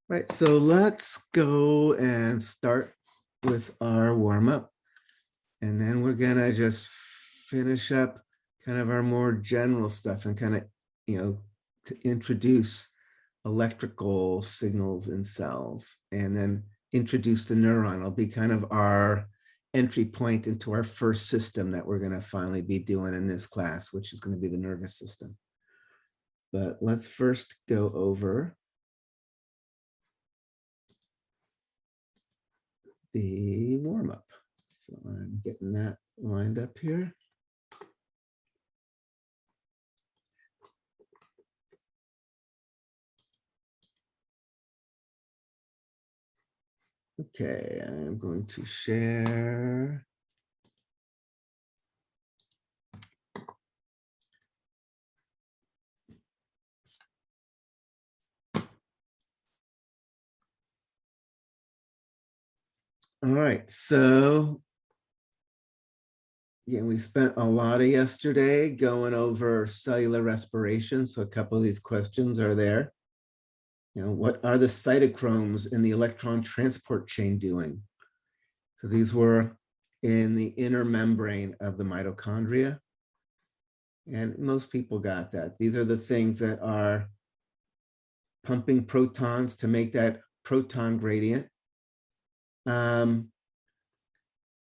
Right, so let's go and start with our warm up. And then we're gonna just finish up kind of our more general stuff and kind of, to introduce electrical signals in cells and then introduce the neuron. It'll be kind of our entry point into our first system that we're gonna finally be doing in this class, which is gonna be the nervous system. But let's first go over the warm up. So I'm getting that lined up here. Okay, I'm going to share. All right, so again, we spent a lot of yesterday going over cellular respiration. So a couple of these questions are there. What are the cytochromes in the electron transport chain doing? So these were in the inner membrane of the mitochondria. And most people got that. These are the things that are pumping protons to make that proton gradient.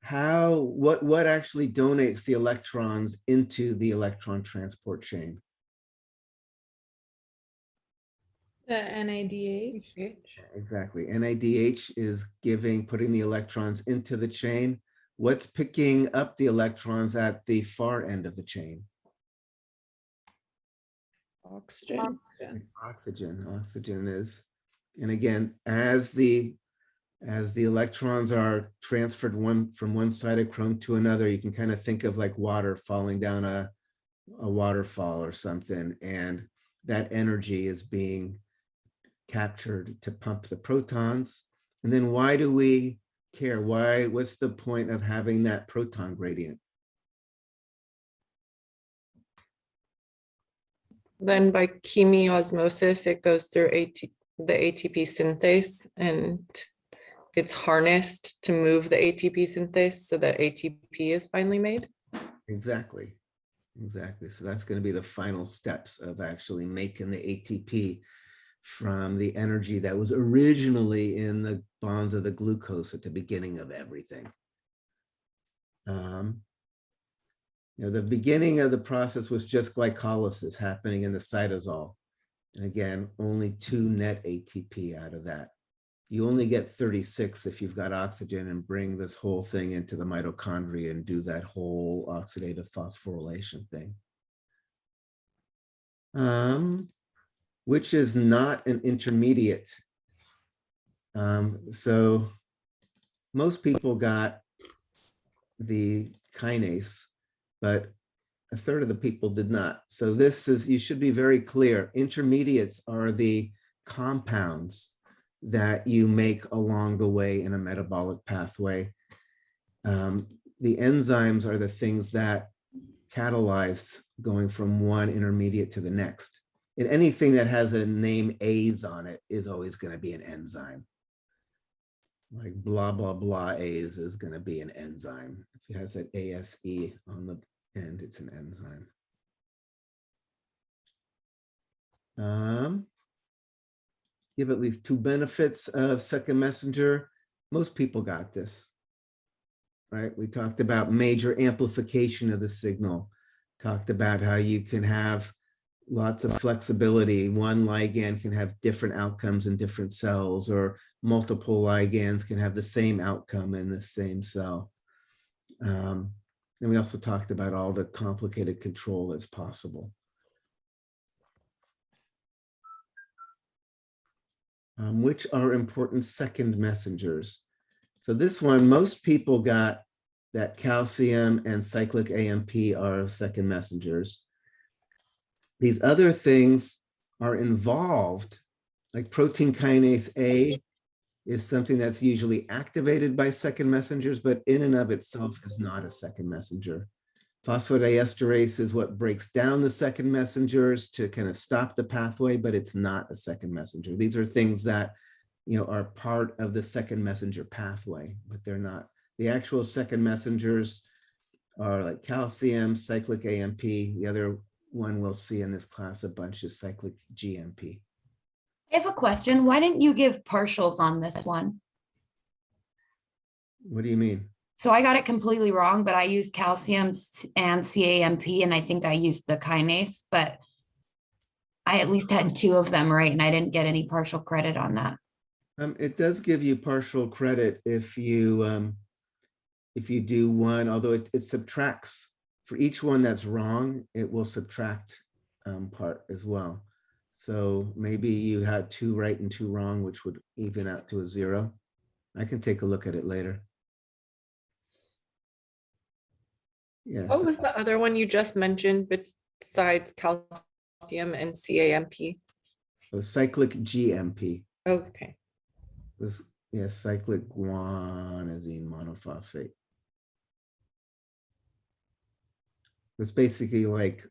What actually donates the electrons into the electron transport chain? The NADH. Exactly. NADH is putting the electrons into the chain. What's picking up the electrons at the far end of the chain? Oxygen. Oxygen is, and again, as the electrons are transferred from one cytochrome to another, you can kind of think of like water falling down a waterfall or something, and that energy is being captured to pump the protons. And then why do we care? What's the point of having that proton gradient? Then by chemiosmosis, it goes through the ATP synthase, and it's harnessed to move the ATP synthase so that ATP is finally made. Exactly. So that's going to be the final steps of actually making the ATP from the energy that was originally in the bonds of the glucose at the beginning of everything. The beginning of the process was just glycolysis happening in the cytosol. And again, only 2 net ATP out of that. You only get 36 if you've got oxygen and bring this whole thing into the mitochondria and do that whole oxidative phosphorylation thing. Which is not an intermediate. So most people got the kinase, but a third of the people did not. So you should be very clear. Intermediates are the compounds that you make along the way in a metabolic pathway. The enzymes are the things that catalyze going from one intermediate to the next. And anything that has a name A's on it is always going to be an enzyme. Like blah, blah, blah A's is going to be an enzyme. If it has that ASE on the end, it's an enzyme. You have at least 2 benefits of second messenger. Most people got this, right? We talked about major amplification of the signal, talked about how you can have lots of flexibility. One ligand can have different outcomes in different cells, or multiple ligands can have the same outcome in the same cell. And we also talked about all the complicated control that's possible. Which are important second messengers. So this one, most people got that calcium and cyclic AMP are second messengers. These other things are involved, like protein kinase A is something that's usually activated by second messengers, but in and of itself is not a second messenger. Phosphodiesterase is what breaks down the second messengers to kind of stop the pathway, but it's not a second messenger. These are things that are part of the second messenger pathway, but they're not. The actual second messengers are like calcium, cyclic AMP. The other one we'll see in this class a bunch is cyclic GMP. I have a question. Why didn't you give partials on this one? What do you mean? So I got it completely wrong, but I used calcium and CAMP, and I think I used the kinase, but I at least had two of them right, and I didn't get any partial credit on that. It does give you partial credit if you do one, although it subtracts for each one that's wrong, it will subtract part as well. So maybe you had 2 right and 2 wrong, which would even out to a 0. I can take a look at it later. Yes. What was the other one you just mentioned besides calcium and CAMP? So cyclic GMP Okay. was, cyclic guanosine monophosphate. It's basically like,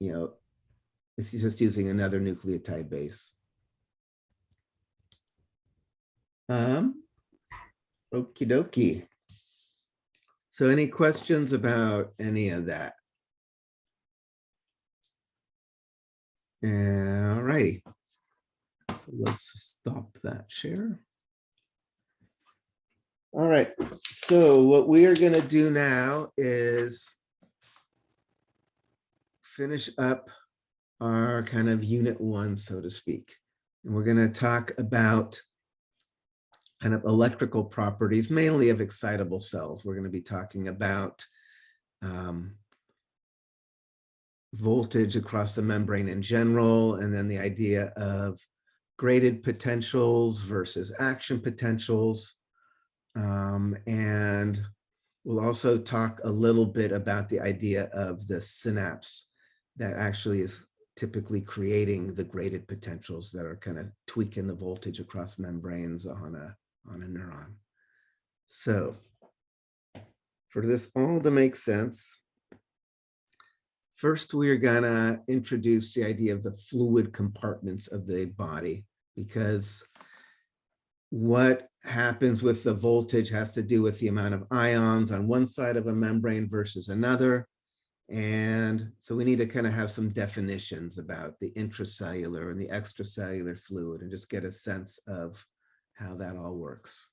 it's just using another nucleotide base. Okie dokie. So any questions about any of that? All righty. So let's stop that share. All right. So what we are going to do now is finish up our kind of unit 1, so to speak. And we're going to talk about kind of electrical properties, mainly of excitable cells. We're going to be talking about voltage across the membrane in general, and then the idea of graded potentials versus action potentials. And we'll also talk a little bit about the idea of the synapse that actually is typically creating the graded potentials that are kind of tweaking the voltage across membranes on a neuron. So for this all to make sense, first we're gonna introduce the idea of the fluid compartments of the body, because what happens with the voltage has to do with the amount of ions on one side of a membrane versus another. And so we need to kind of have some definitions about the intracellular and the extracellular fluid and just get a sense of how that all works.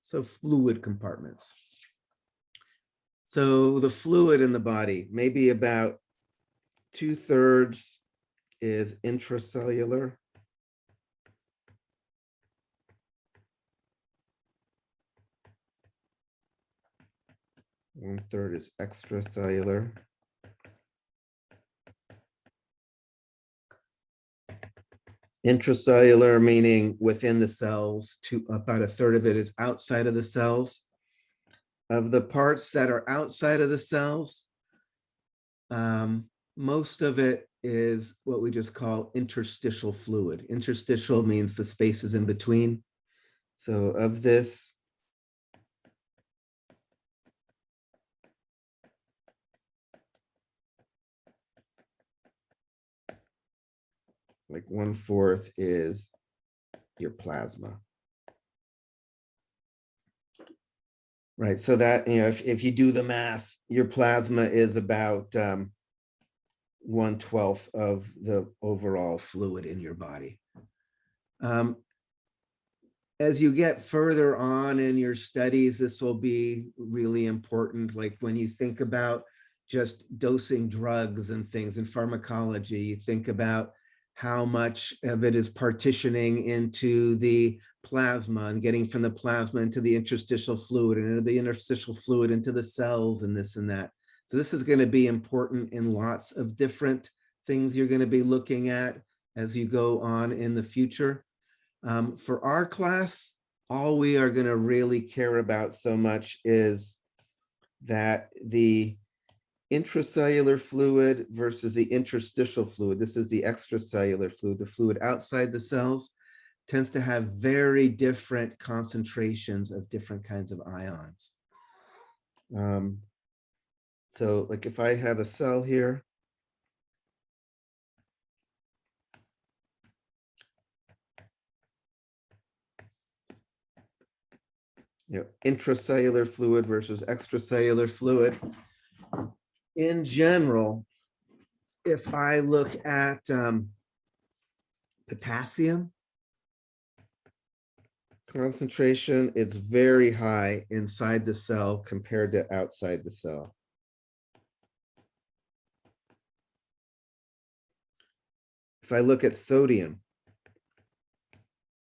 So fluid compartments. So the fluid in the body, maybe about 2/3 is intracellular. One-third is extracellular. Intracellular meaning within the cells, about 1/3 of it is outside of the cells. Of the parts that are outside of the cells, most of it is what we just call interstitial fluid. Interstitial means the spaces in between. So of this, like 1/4 is your plasma. Right, so that, if you do the math, your plasma is about 1/12 of the overall fluid in your body. As you get further on in your studies, this will be really important. Like when you think about just dosing drugs and things in pharmacology, you think about how much of it is partitioning into the plasma and getting from the plasma into the interstitial fluid and into the interstitial fluid into the cells and this and that. So this is going to be important in lots of different things you're going to be looking at as you go on in the future. For our class, all we are going to really care about so much is that the intracellular fluid versus the interstitial fluid. This is the extracellular fluid, the fluid outside the cells, tends to have very different concentrations of different kinds of ions. So like if I have a cell here, intracellular fluid versus extracellular fluid. In general, if I look at potassium concentration, it's very high inside the cell compared to outside the cell. If I look at sodium,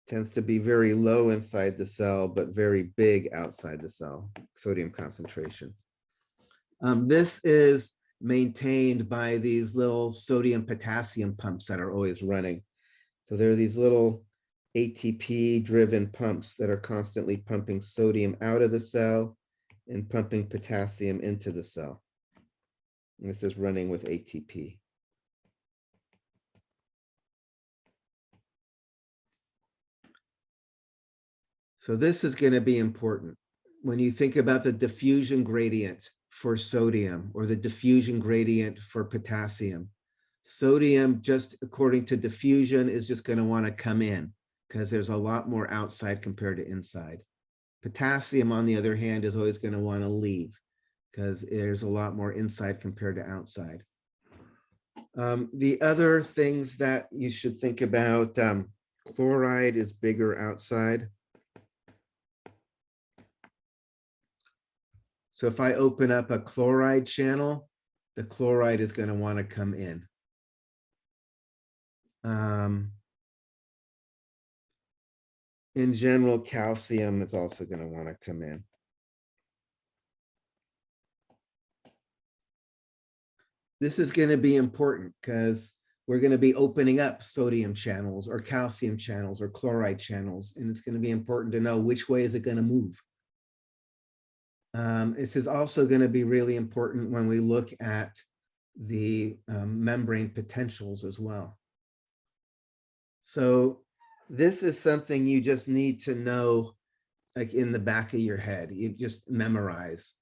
tends to be very low inside the cell, but very big outside the cell, sodium concentration. This is maintained by these little sodium potassium pumps that are always running. So there are these little ATP driven pumps that are constantly pumping sodium out of the cell and pumping potassium into the cell. And this is running with ATP. So this is going to be important. When you think about the diffusion gradient for sodium or the diffusion gradient for potassium, sodium, just according to diffusion, is just going to want to come in because there's a lot more outside compared to inside. Potassium, on the other hand, is always going to want to leave because there's a lot more inside compared to outside. The other things that you should think about, chloride is bigger outside. So if I open up a chloride channel, the chloride is going to want to come in. In general, calcium is also going to want to come in. This is going to be important because we're going to be opening up sodium channels or calcium channels or chloride channels, and it's going to be important to know which way is it going to move. This is also going to be really important when we look at the membrane potentials as well. So this is something you just need to know, like in the back of your head. You just memorize,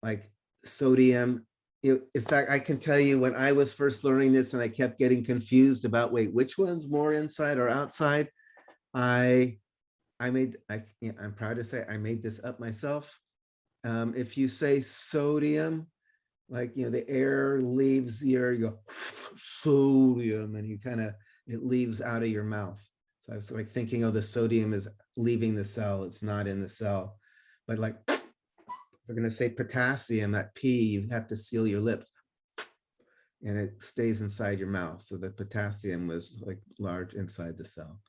like sodium. In fact, I can tell you when I was first learning this and I kept getting confused about, wait, which one's more inside or outside? I'm proud to say I made this up myself. If you say sodium, like, the air leaves you go sodium, and it leaves out of your mouth. So I was like thinking, oh, the sodium is leaving the cell. It's not in the cell. But like, if we're going to say potassium, that P, you have to seal your lips and it stays inside your mouth. So the potassium was like large inside the cell.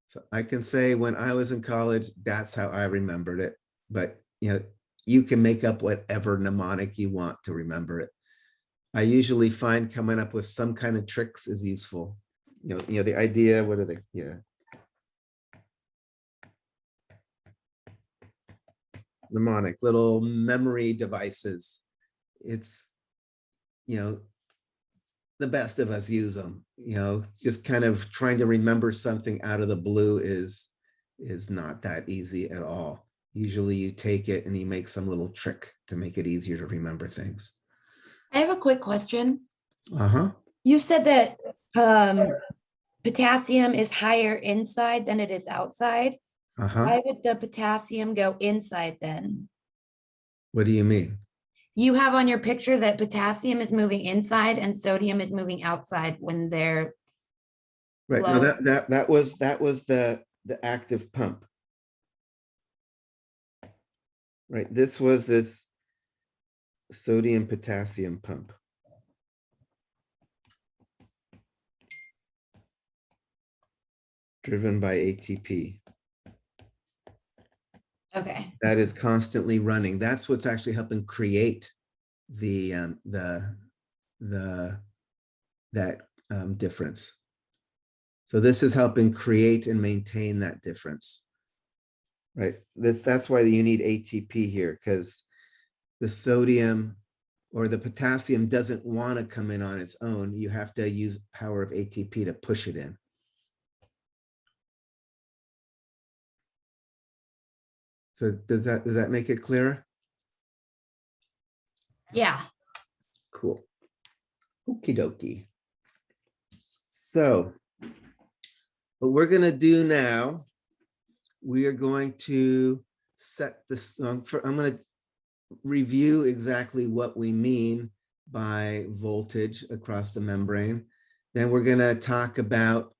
So I can say when I was in college, that's how I remembered it. But you can make up whatever mnemonic you want to remember it. I usually find coming up with some kind of tricks is useful. The idea, what are they? Yeah. Mnemonic, little memory devices. It's, the best of us use them. Just kind of trying to remember something out of the blue is not that easy at all. Usually you take it and you make some little trick to make it easier to remember things. I have a quick question. Uh-huh. You said that potassium is higher inside than it is outside. Uh-huh. Why would the potassium go inside then? What do you mean? You have on your picture that potassium is moving inside and sodium is moving outside when they're right. low. No, that was the active pump. Right. This was this sodium potassium pump. Driven by ATP. Okay. That is constantly running. That's what's actually helping create that difference. So this is helping create and maintain that difference. Right. That's why you need ATP here, because the sodium or the potassium doesn't want to come in on its own. You have to use power of ATP to push it in. So does that make it clearer? Yeah. Cool. Okie dokie. So what we're going to do now, we are going to set this, I'm going to review exactly what we mean by voltage across the membrane. Then we're going to talk about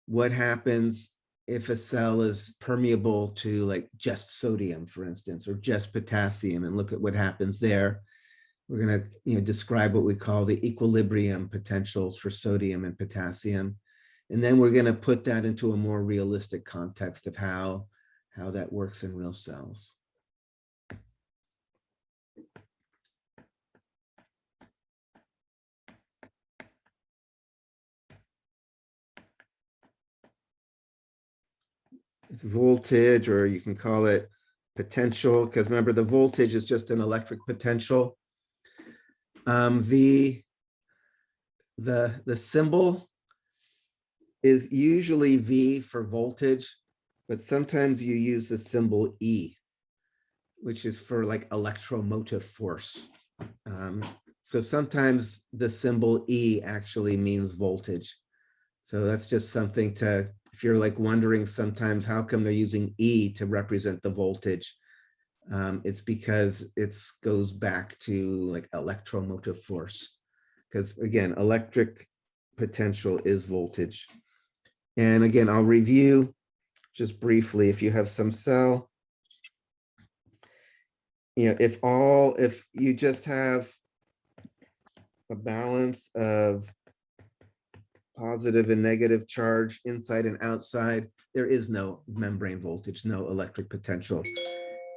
what happens if a cell is permeable to like just sodium, for instance, or just potassium, and look at what happens there. We're going to describe what we call the equilibrium potentials for sodium and potassium. And then we're going to put that into a more realistic context of how that works in real cells. It's voltage, or you can call it potential, because remember the voltage is just an electric potential. The symbol is usually V for voltage, but sometimes you use the symbol E, which is for like electromotive force. So sometimes the symbol E actually means voltage. So that's just something to, if you're like wondering sometimes how come they're using E to represent the voltage, it's because it goes back to like electromotive force. Because again, electric potential is voltage. And again, I'll review just briefly. If you have some cell, if you just have a balance of positive and negative charge inside and outside, there is no membrane voltage, no electric potential.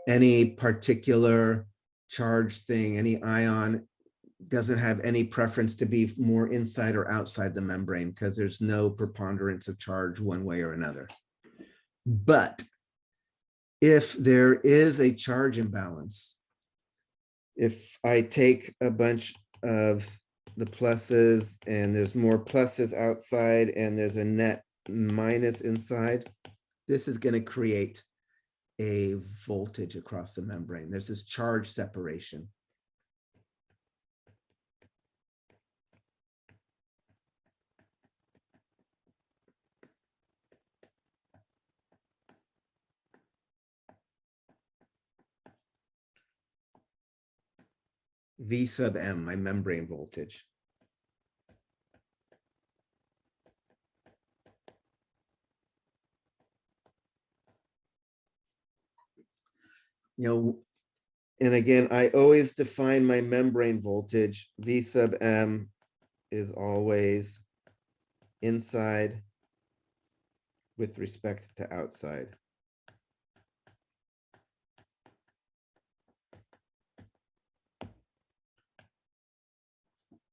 Any particular charge thing, any ion doesn't have any preference to be more inside or outside the membrane because there's no preponderance of charge one way or another. But if there is a charge imbalance, if I take a bunch of the pluses and there's more pluses outside and there's a net minus inside, this is going to create a voltage across the membrane. There's this charge separation. V sub M, my membrane voltage. And again, I always define my membrane voltage. V sub M is always inside with respect to outside.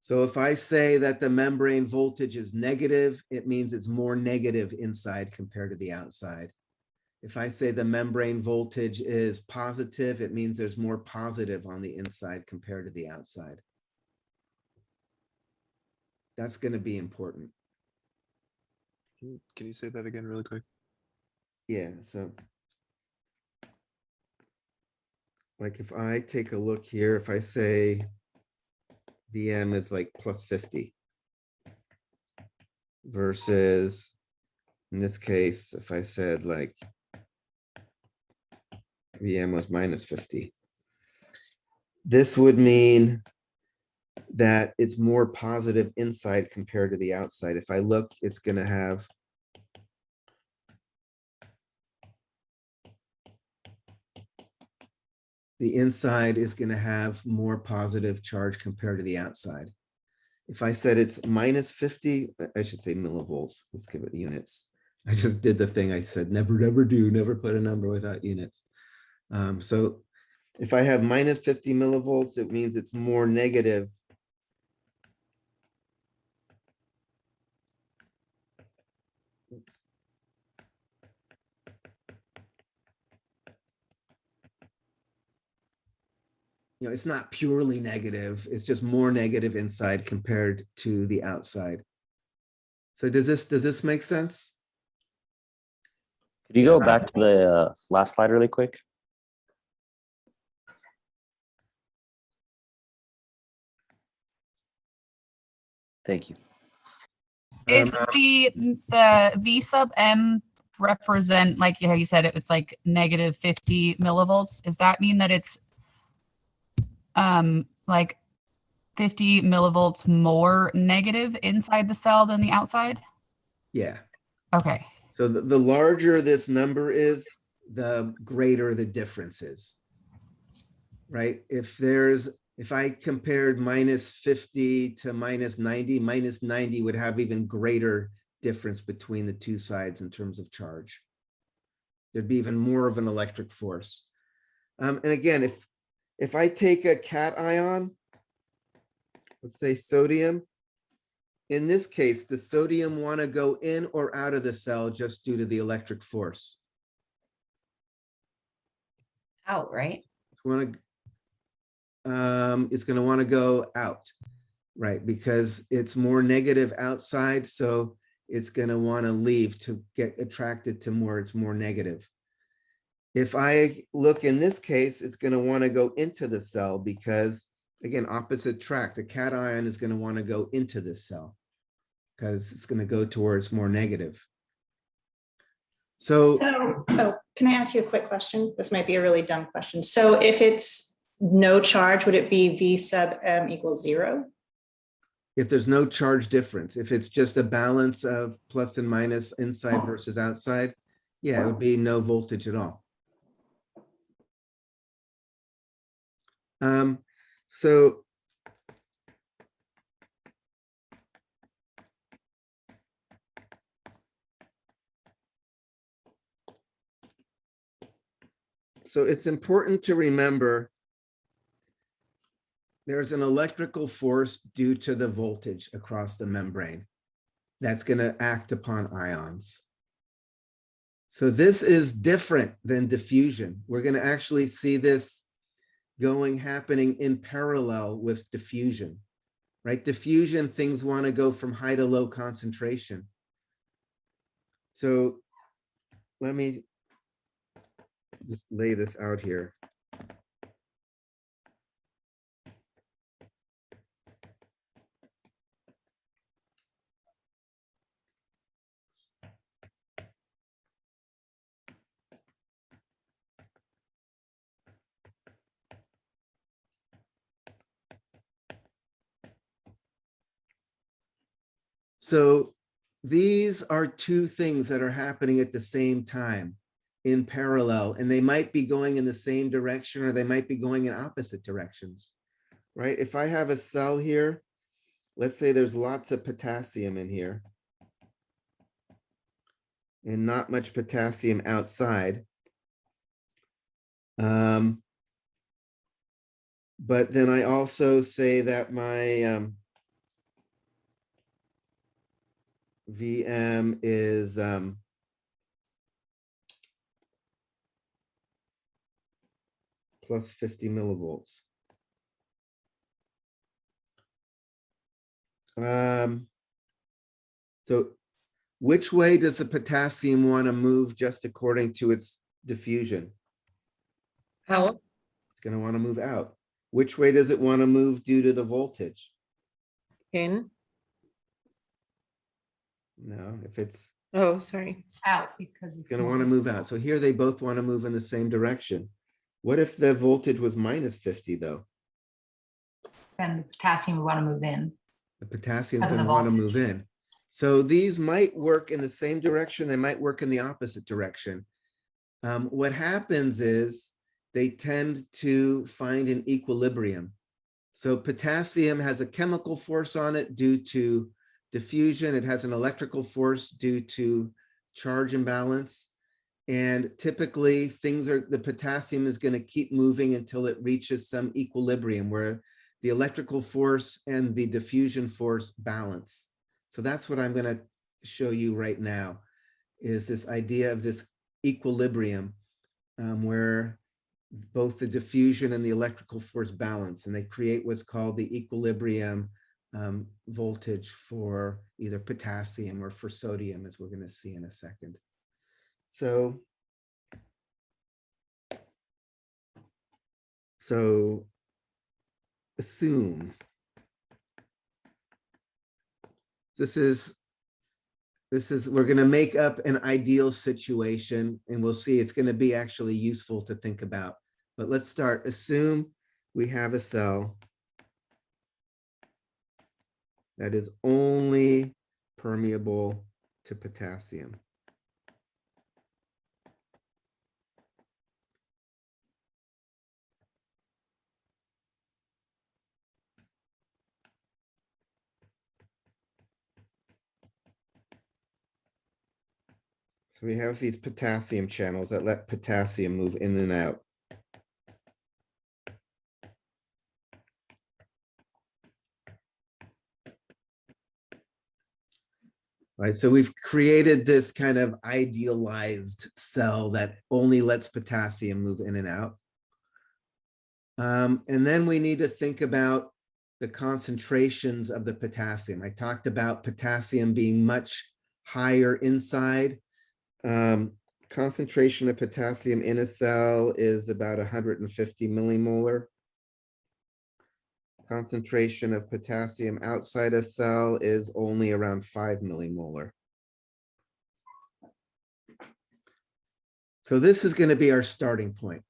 So if I say that the membrane voltage is negative, it means it's more negative inside compared to the outside. If I say the membrane voltage is positive, it means there's more positive on the inside compared to the outside. That's going to be important. Can you say that again really quick? Yeah, so like if I take a look here, if I say VM is like plus 50 versus, in this case, if I said like VM was minus 50, this would mean that it's more positive inside compared to the outside. If I look, it's going to have the inside is going to have more positive charge compared to the outside. If I said it's minus 50, I should say millivolts. Let's give it units. I just did the thing I said, never do, never put a number without units. So if I have minus 50 millivolts, it means it's more negative. Oops. It's not purely negative. It's just more negative inside compared to the outside. So does this make sense? Could you go back to the last slide really quick? Thank you. Is the V sub M represent, like how you said, it's like negative 50 millivolts? Does that mean that it's like 50 millivolts more negative inside the cell than the outside? Yeah. Okay. So the larger this number is, the greater the difference is. Right? If I compared minus 50 to minus 90, minus 90 would have even greater difference between the two sides in terms of charge. There'd be even more of an electric force. And again, if I take a cation, let's say sodium, in this case, does sodium want to go in or out of the cell just due to the electric force? Out, right? It's going to want to go out, right? Because it's more negative outside, so it's going to want to leave to get attracted to more, it's more negative. If I look in this case, it's going to want to go into the cell because, again, opposite track, the cation is going to want to go into this cell because it's going to go towards more negative. So, can I ask you a quick question? This might be a really dumb question. So if it's no charge, would it be V sub M equals 0? if there's no charge difference, if it's just a balance of plus and minus inside versus outside, yeah, it would be no voltage at all. So it's important to remember there's an electrical force due to the voltage across the membrane that's going to act upon ions. So this is different than diffusion. We're going to actually see this happening in parallel with diffusion, right? Diffusion, things want to go from high to low concentration. So let me just lay this out here. So these are two things that are happening at the same time in parallel, and they might be going in the same direction or they might be going in opposite directions, right? If I have a cell here, let's say there's lots of potassium in here and not much potassium outside. But then I also say that my VM is plus 50 millivolts. So which way does the potassium want to move just according to its diffusion? How? It's going to want to move out. Which way does it want to move due to the voltage? In? No, if it's Oh, sorry. Out because it's going to want to move out. So here they both want to move in the same direction. What if the voltage was minus 50 though? And the potassium would want to move in. The potassium is Because of going to the want to voltage. move in. So these might work in the same direction. They might work in the opposite direction. What happens is they tend to find an equilibrium. So potassium has a chemical force on it due to diffusion. It has an electrical force due to charge imbalance. And typically the potassium is going to keep moving until it reaches some equilibrium where the electrical force and the diffusion force balance. So that's what I'm going to show you right now, is this idea of this equilibrium where both the diffusion and the electrical force balance, and they create what's called the equilibrium voltage for either potassium or for sodium, as we're going to see in a second. So assume this is, we're going to make up an ideal situation, and we'll see it's going to be actually useful to think about. But let's start. Assume we have a cell that is only permeable to potassium. So we have these potassium channels that let potassium move in and out. Right, so we've created this kind of idealized cell that only lets potassium move in and out. And then we need to think about the concentrations of the potassium. I talked about potassium being much higher inside. Concentration of potassium in a cell is about 150 millimolar. Concentration of potassium outside a cell is only around 5 millimolar. So this is going to be our starting point.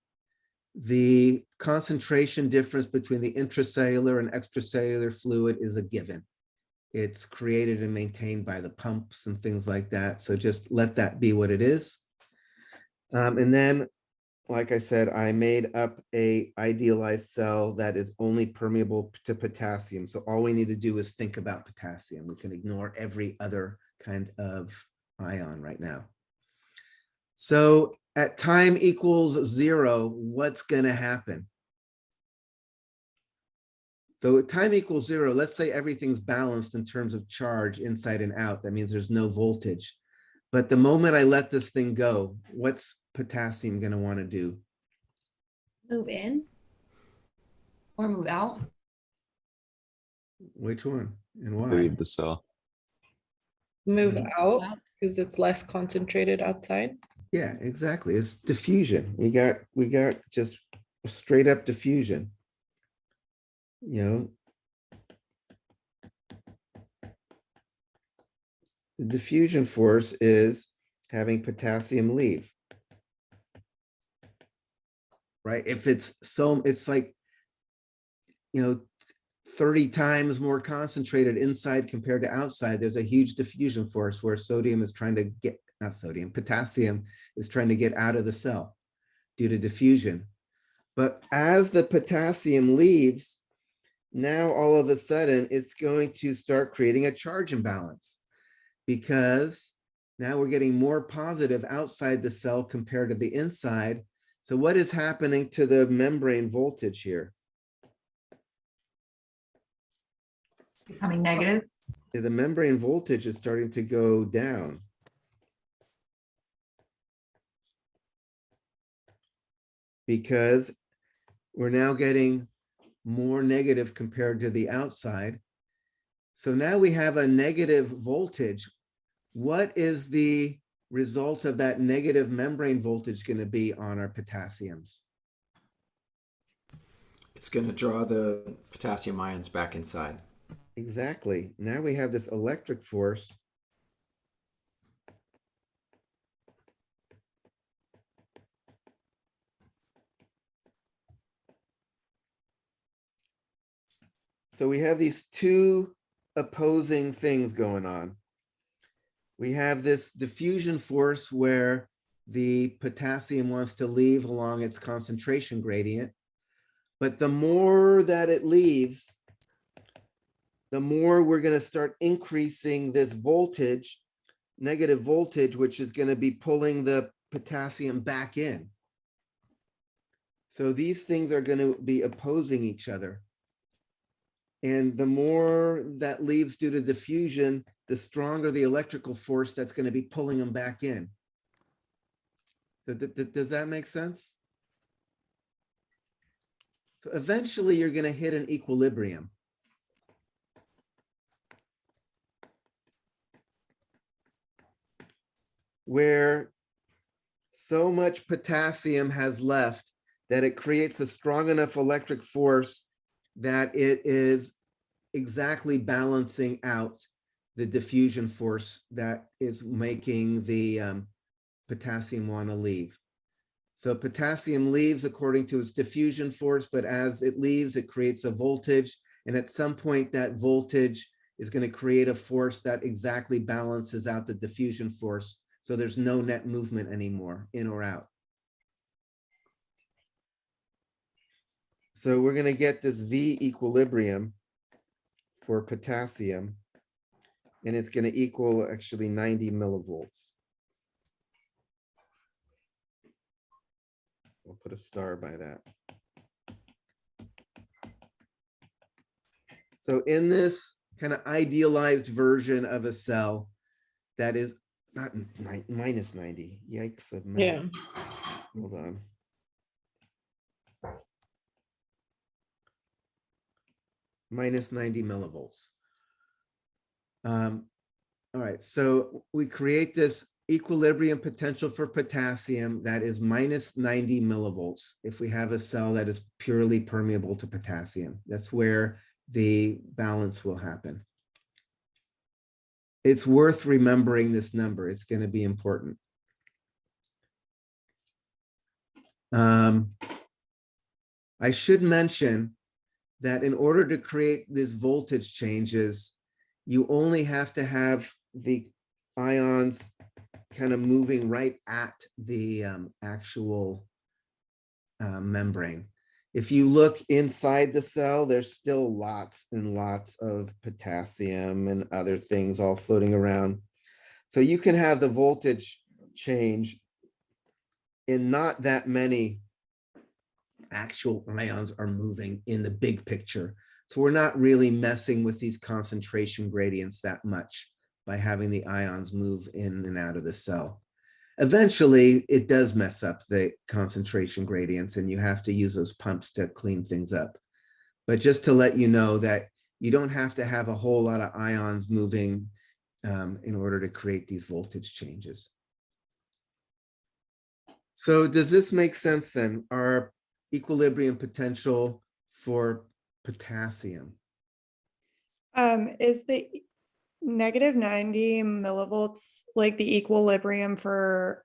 The concentration difference between the intracellular and extracellular fluid is a given. It's created and maintained by the pumps and things like that. So just let that be what it is. And then, like I said, I made up a idealized cell that is only permeable to potassium. So all we need to do is think about potassium. We can ignore every other kind of ion right now. So at time equals 0, what's going to happen? So at time equals 0, let's say everything's balanced in terms of charge inside and out. That means there's no voltage. But the moment I let this thing go, what's potassium going to want to do? Move in or move out. Which one and why? Leave the cell. Move Mhm. out because it's less concentrated outside. Yeah, exactly. It's diffusion. We got just straight up diffusion. You know, the diffusion force is having potassium leave. Right? If it's so, it's like, 30 times more concentrated inside compared to outside, there's a huge diffusion force where sodium is trying to get, not sodium, potassium is trying to get out of the cell due to diffusion. But as the potassium leaves, now all of a sudden it's going to start creating a charge imbalance, because now we're getting more positive outside the cell compared to the inside. So what is happening to the membrane voltage here? Becoming negative. The membrane voltage is starting to go down. Because we're now getting more negative compared to the outside. So now we have a negative voltage. What is the result of that negative membrane voltage going to be on our potassiums? It's going to draw the potassium ions back inside. Exactly. Now we have this electric force. So we have these two opposing things going on. We have this diffusion force where the potassium wants to leave along its concentration gradient. But the more that it leaves, the more we're going to start increasing this voltage, negative voltage, which is going to be pulling the potassium back in. So these things are going to be opposing each other. And the more that leaves due to diffusion, the stronger the electrical force that's going to be pulling them back in. So does that make sense? So eventually you're going to hit an equilibrium. Where so much potassium has left that it creates a strong enough electric force that it is exactly balancing out the diffusion force that is making the potassium want to leave. So potassium leaves according to its diffusion force, but as it leaves, it creates a voltage. And at some point, that voltage is going to create a force that exactly balances out the diffusion force. So there's no net movement anymore, in or out. So we're going to get this V equilibrium for potassium, and it's going to equal actually 90 millivolts. We'll put a star by that. So in this kind of idealized version of a cell that is not minus 90, yikes of math. Yeah. Hold on. Minus 90 millivolts. All right, so we create this equilibrium potential for potassium that is minus 90 millivolts if we have a cell that is purely permeable to potassium. That's where the balance will happen. It's worth remembering this number. It's going to be important. I should mention that in order to create these voltage changes, you only have to have the ions kind of moving right at the actual membrane. If you look inside the cell, there's still lots and lots of potassium and other things all floating around. So you can have the voltage change in not that many actual ions are moving in the big picture. So we're not really messing with these concentration gradients that much by having the ions move in and out of the cell. Eventually, it does mess up the concentration gradients, and you have to use those pumps to clean things up. But just to let you know that you don't have to have a whole lot of ions moving in order to create these voltage changes. So does this make sense then? Our equilibrium potential for potassium. Is the negative 90 millivolts like the equilibrium for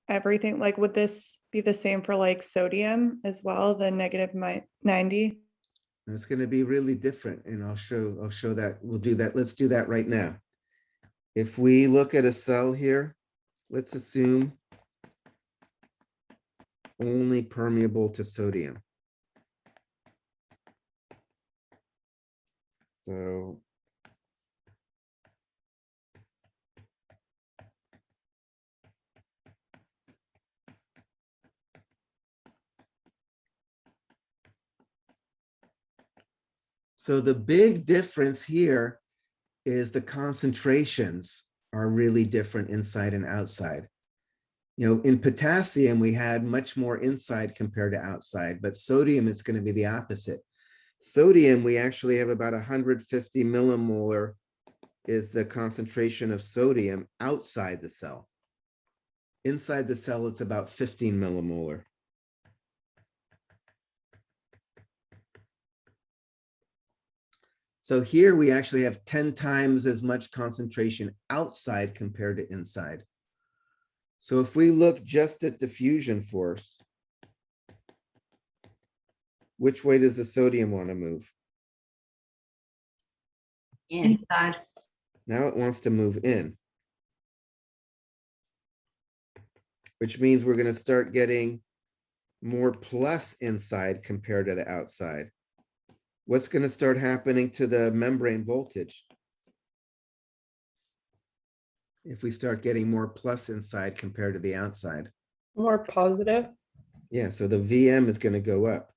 everything? Like, would this be the same for like sodium as well, the negative 90? It's going to be really different, and I'll show that. We'll do that. Let's do that right now. If we look at a cell here, let's assume only permeable to sodium. So the big difference here is the concentrations are really different inside and outside. You know, in potassium, we had much more inside compared to outside, but sodium is going to be the opposite. Sodium, we actually have about 150 millimolar is the concentration of sodium outside the cell. Inside the cell, it's about 15 millimolar. So here we actually have 10 times as much concentration outside compared to inside. So if we look just at diffusion force, which way does the sodium want to move? Inside. Now it wants to move in, which means we're going to start getting more plus inside compared to the outside. What's going to start happening to the membrane voltage if we start getting more plus inside compared to the outside? More positive. Yeah, so the VM is going to go up.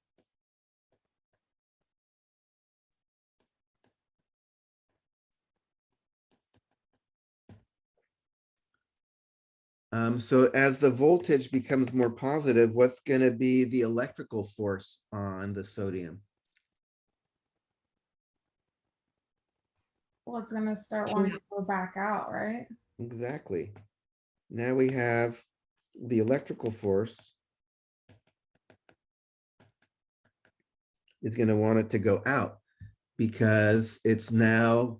So as the voltage becomes more positive, what's going to be the electrical force on the sodium? Well, it's gonna start wanting to go back out, right? Exactly. Now we have the electrical force is going to want it to go out because it's now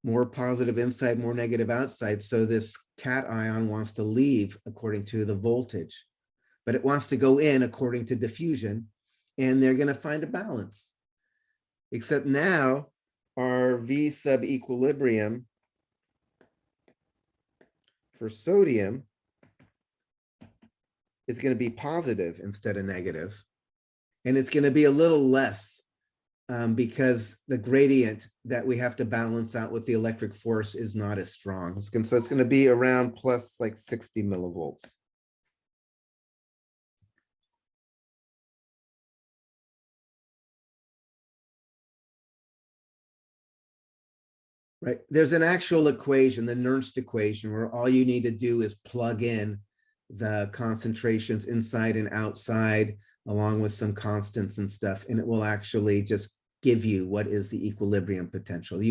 more positive inside, more negative outside. So this cation ion wants to leave according to the voltage, but it wants to go in according to diffusion, and they're going to find a balance. Except now our V sub equilibrium for sodium is going to be positive instead of negative. And it's going to be a little less because the gradient that we have to balance out with the electric force is not as strong. So it's going to be around plus like 60 millivolts. Right, there's an actual equation, the Nernst equation, where all you need to do is plug in the concentrations inside and outside, along with some constants and stuff, and it will actually just give you what is the equilibrium potential.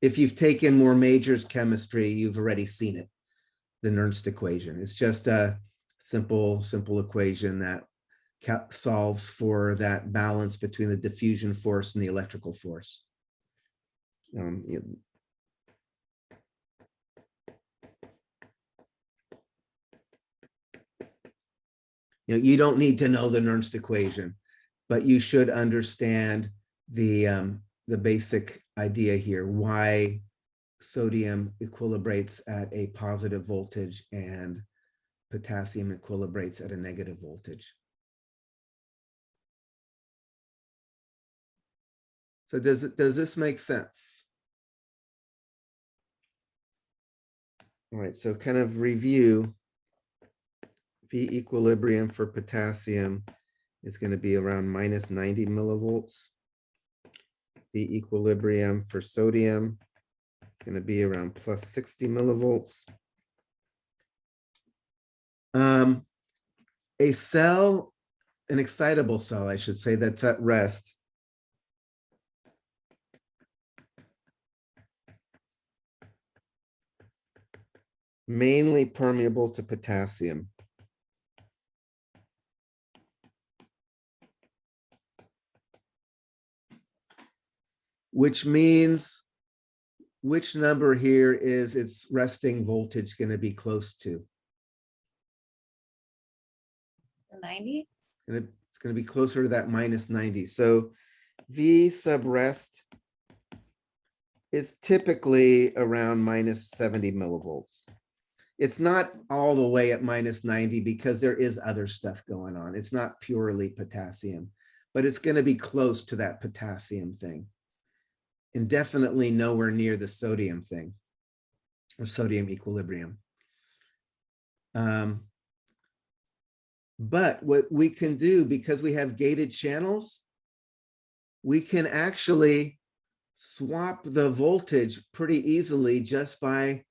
If you've taken more majors chemistry, you've already seen it, the Nernst equation. It's just a simple equation that solves for that balance between the diffusion force and the electrical force. You don't need to know the Nernst equation, but you should understand the basic idea here, why sodium equilibrates at a positive voltage and potassium equilibrates at a negative voltage. So does this make sense? All right, so kind of review. V equilibrium for potassium is going to be around minus 90 millivolts. The equilibrium for sodium is going to be around plus 60 millivolts. A cell, an excitable cell, I should say, that's at rest mainly permeable to potassium. Which means, which number here is its resting voltage going to be close to? 90? It's going to be closer to that minus 90. So V sub rest is typically around minus 70 millivolts. It's not all the way at minus 90 because there is other stuff going on. It's not purely potassium, but it's going to be close to that potassium thing. And definitely nowhere near the sodium thing or sodium equilibrium. But what we can do, because we have gated channels, we can actually swap the voltage pretty easily just by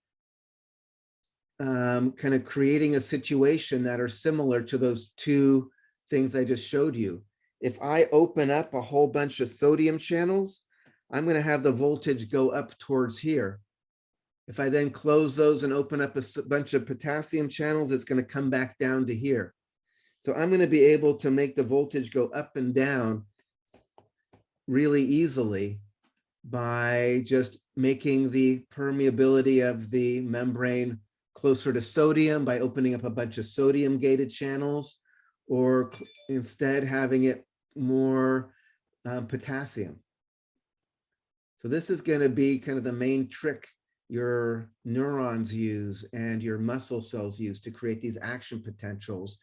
kind of creating a situation that are similar to those two things I just showed you. If I open up a whole bunch of sodium channels, I'm going to have the voltage go up towards here. If I then close those and open up a bunch of potassium channels, it's going to come back down to here. So I'm going to be able to make the voltage go up and down really easily by just making the permeability of the membrane closer to sodium by opening up a bunch of sodium gated channels, or instead having it more potassium. So this is going to be kind of the main trick your neurons use and your muscle cells use to create these action potentials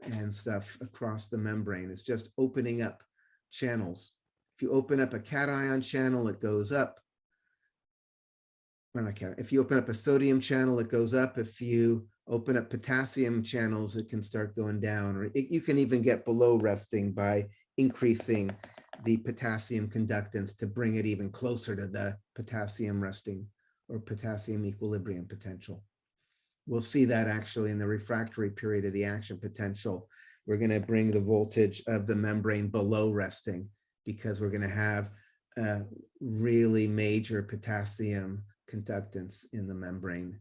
and stuff across the membrane. It's just opening up channels. If you open up a cation channel, it goes up. Well, not cation. If you open up a sodium channel, it goes up. If you open up potassium channels, it can start going down, or you can even get below resting by increasing the potassium conductance to bring it even closer to the potassium resting or potassium equilibrium potential. We'll see that actually in the refractory period of the action potential. We're going to bring the voltage of the membrane below resting because we're going to have a really major potassium conductance in the membrane.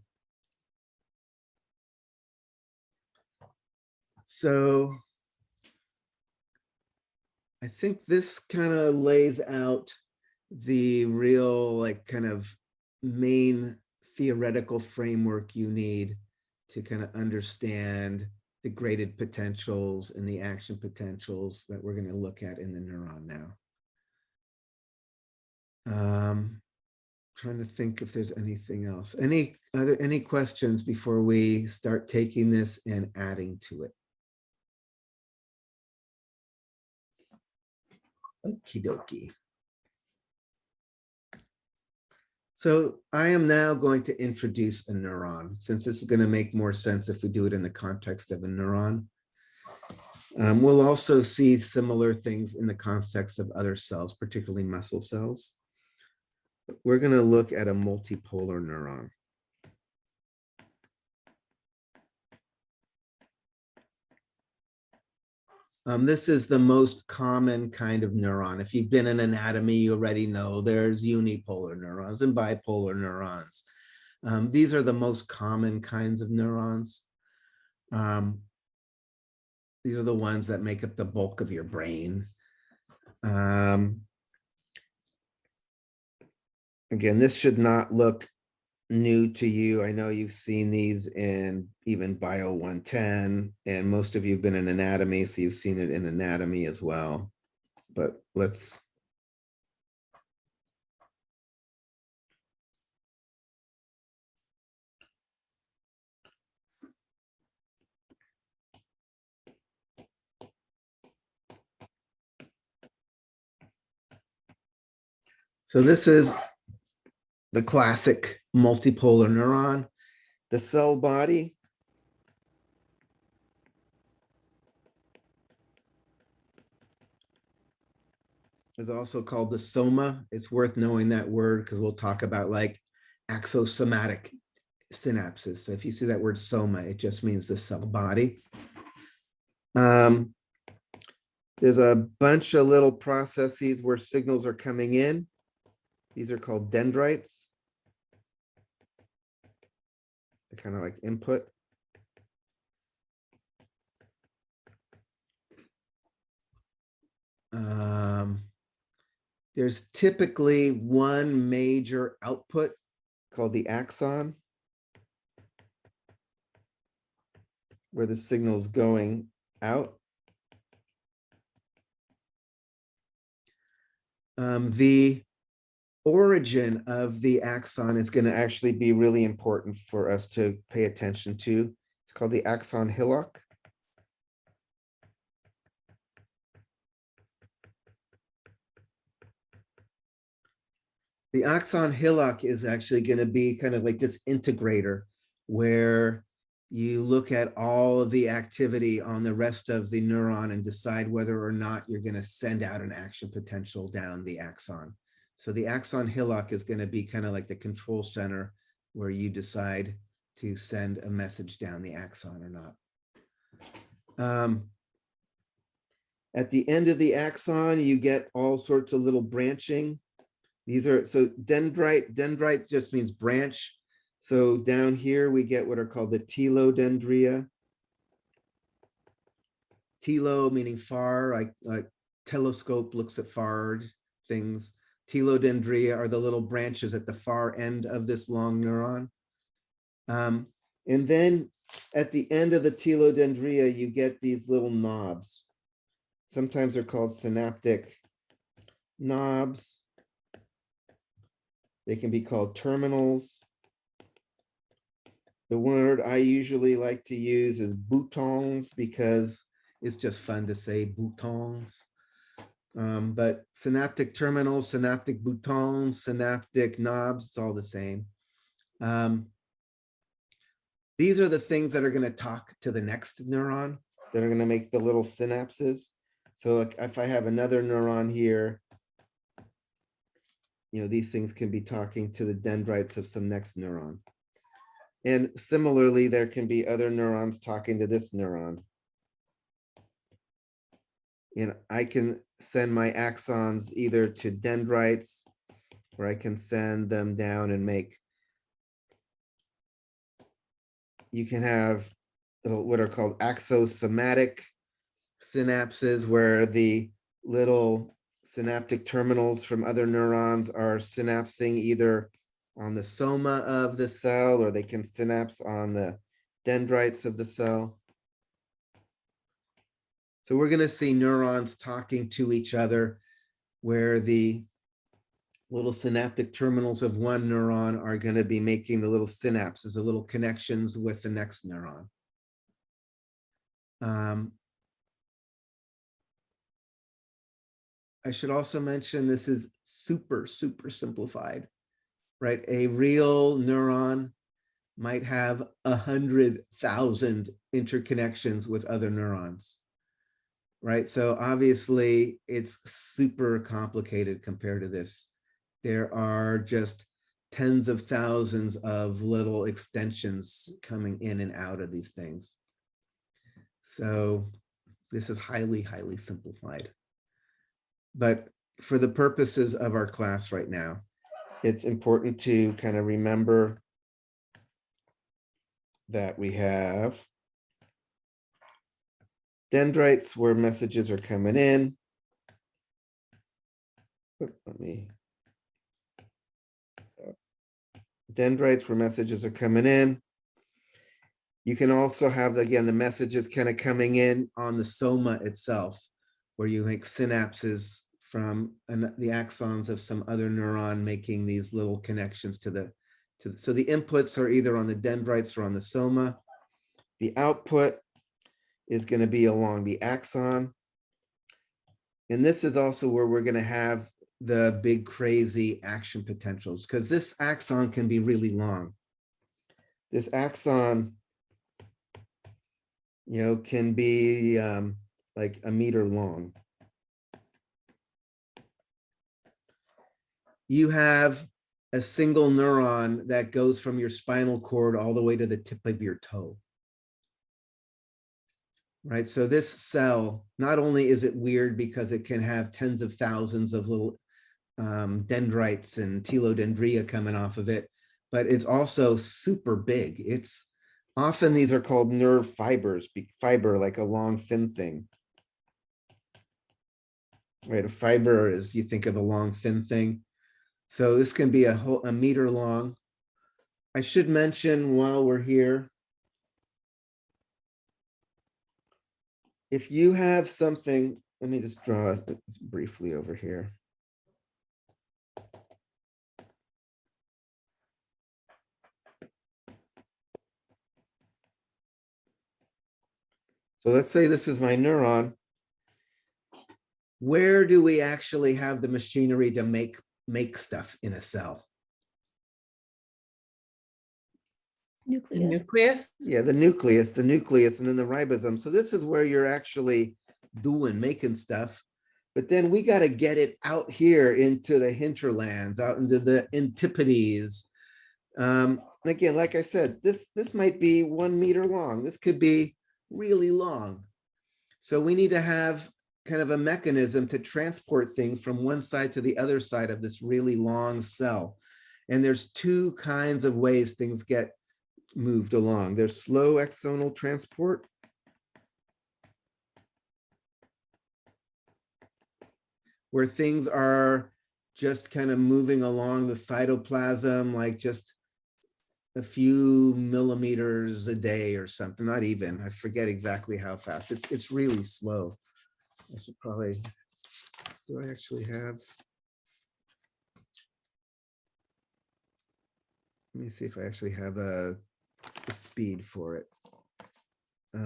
So I think this kind of lays out the real kind of main theoretical framework you need to kind of understand the graded potentials and the action potentials that we're going to look at in the neuron now. Trying to think if there's anything else. Are there any questions before we start taking this and adding to it? Okie dokie. So I am now going to introduce a neuron, since this is going to make more sense if we do it in the context of a neuron. We'll also see similar things in the context of other cells, particularly muscle cells. We're going to look at a multipolar neuron. This is the most common kind of neuron. If you've been in anatomy, you already know there's unipolar neurons and bipolar neurons. These are the most common kinds of neurons. These are the ones that make up the bulk of your brain. Again, this should not look new to you. I know you've seen these in even Bio 110, and most of you have been in anatomy, so you've seen it in anatomy as well. But let's so this is the classic multipolar neuron. The cell body is also called the soma. It's worth knowing that word because we'll talk about like axosomatic synapses. So if you see that word soma, it just means the cell body. There's a bunch of little processes where signals are coming in. These are called dendrites. They're kind of like input. There's typically one major output called the axon, where the signal's going out. The origin of the axon is going to actually be really important for us to pay attention to. It's called the axon hillock. The axon hillock is actually going to be kind of like this integrator where you look at all of the activity on the rest of the neuron and decide whether or not you're going to send out an action potential down the axon. So the axon hillock is going to be kind of like the control center where you decide to send a message down the axon or not. At the end of the axon, you get all sorts of little branching. These are, so dendrite just means branch. So down here, we get what are called the telodendria. Telo meaning far, like telescope looks at far things. Telodendria are the little branches at the far end of this long neuron. And then at the end of the telodendria, you get these little knobs. Sometimes they're called synaptic knobs. They can be called terminals. The word I usually like to use is boutons because it's just fun to say boutons. But synaptic terminals, synaptic boutons, synaptic knobs, it's all the same. These are the things that are going to talk to the next neuron that are going to make the little synapses. So like if I have another neuron here, you know, these things can be talking to the dendrites of some next neuron. And similarly, there can be other neurons talking to this neuron. And I can send my axons either to dendrites, or I can send them down and make, you can have what are called axosomatic synapses, where the little synaptic terminals from other neurons are synapsing either on the soma of the cell, or they can synapse on the dendrites of the cell. So we're going to see neurons talking to each other, where the little synaptic terminals of one neuron are going to be making the little synapses, the little connections with the next neuron. I should also mention this is super simplified, right? A real neuron might have 100,000 interconnections with other neurons, right? So obviously it's super complicated compared to this. There are just tens of thousands of little extensions coming in and out of these things. So this is highly simplified. But for the purposes of our class right now, it's important to kind of remember that we have dendrites where messages are coming in. Dendrites where messages are coming in. You can also have, again, the messages kind of coming in on the soma itself, where you make synapses from the axons of some other neuron making these little connections so the inputs are either on the dendrites or on the soma. The output is going to be along the axon. And this is also where we're going to have the big crazy action potentials, because this axon can be really long. This axon, can be like a meter long. You have a single neuron that goes from your spinal cord all the way to the tip of your toe. Right, so this cell, not only is it weird because it can have tens of thousands of little dendrites and telodendria coming off of it, but it's also super big. It's often, these are called nerve fibers, fiber like a long thin thing. Right, a fiber is, you think of a long thin thing. So this can be a meter long. I should mention while we're here, if you have something, let me just draw this briefly over here. So let's say this is my neuron. Where do we actually have the machinery to make stuff in a cell? Nucleus. Yeah, the nucleus, and then the ribosome. So this is where you're actually making stuff. But then we got to get it out here into the hinterlands, out into the antipodes. And again, like I said, this might be 1 meter long. This could be really long. So we need to have kind of a mechanism to transport things from one side to the other side of this really long cell. And there's two kinds of ways things get moved along. There's slow axonal transport. Where things are just kind of moving along the cytoplasm, like just a few millimeters a day or something, not even, I forget exactly how fast. It's really slow. I should probably, do I actually have? Let me see if I actually have a speed for it. I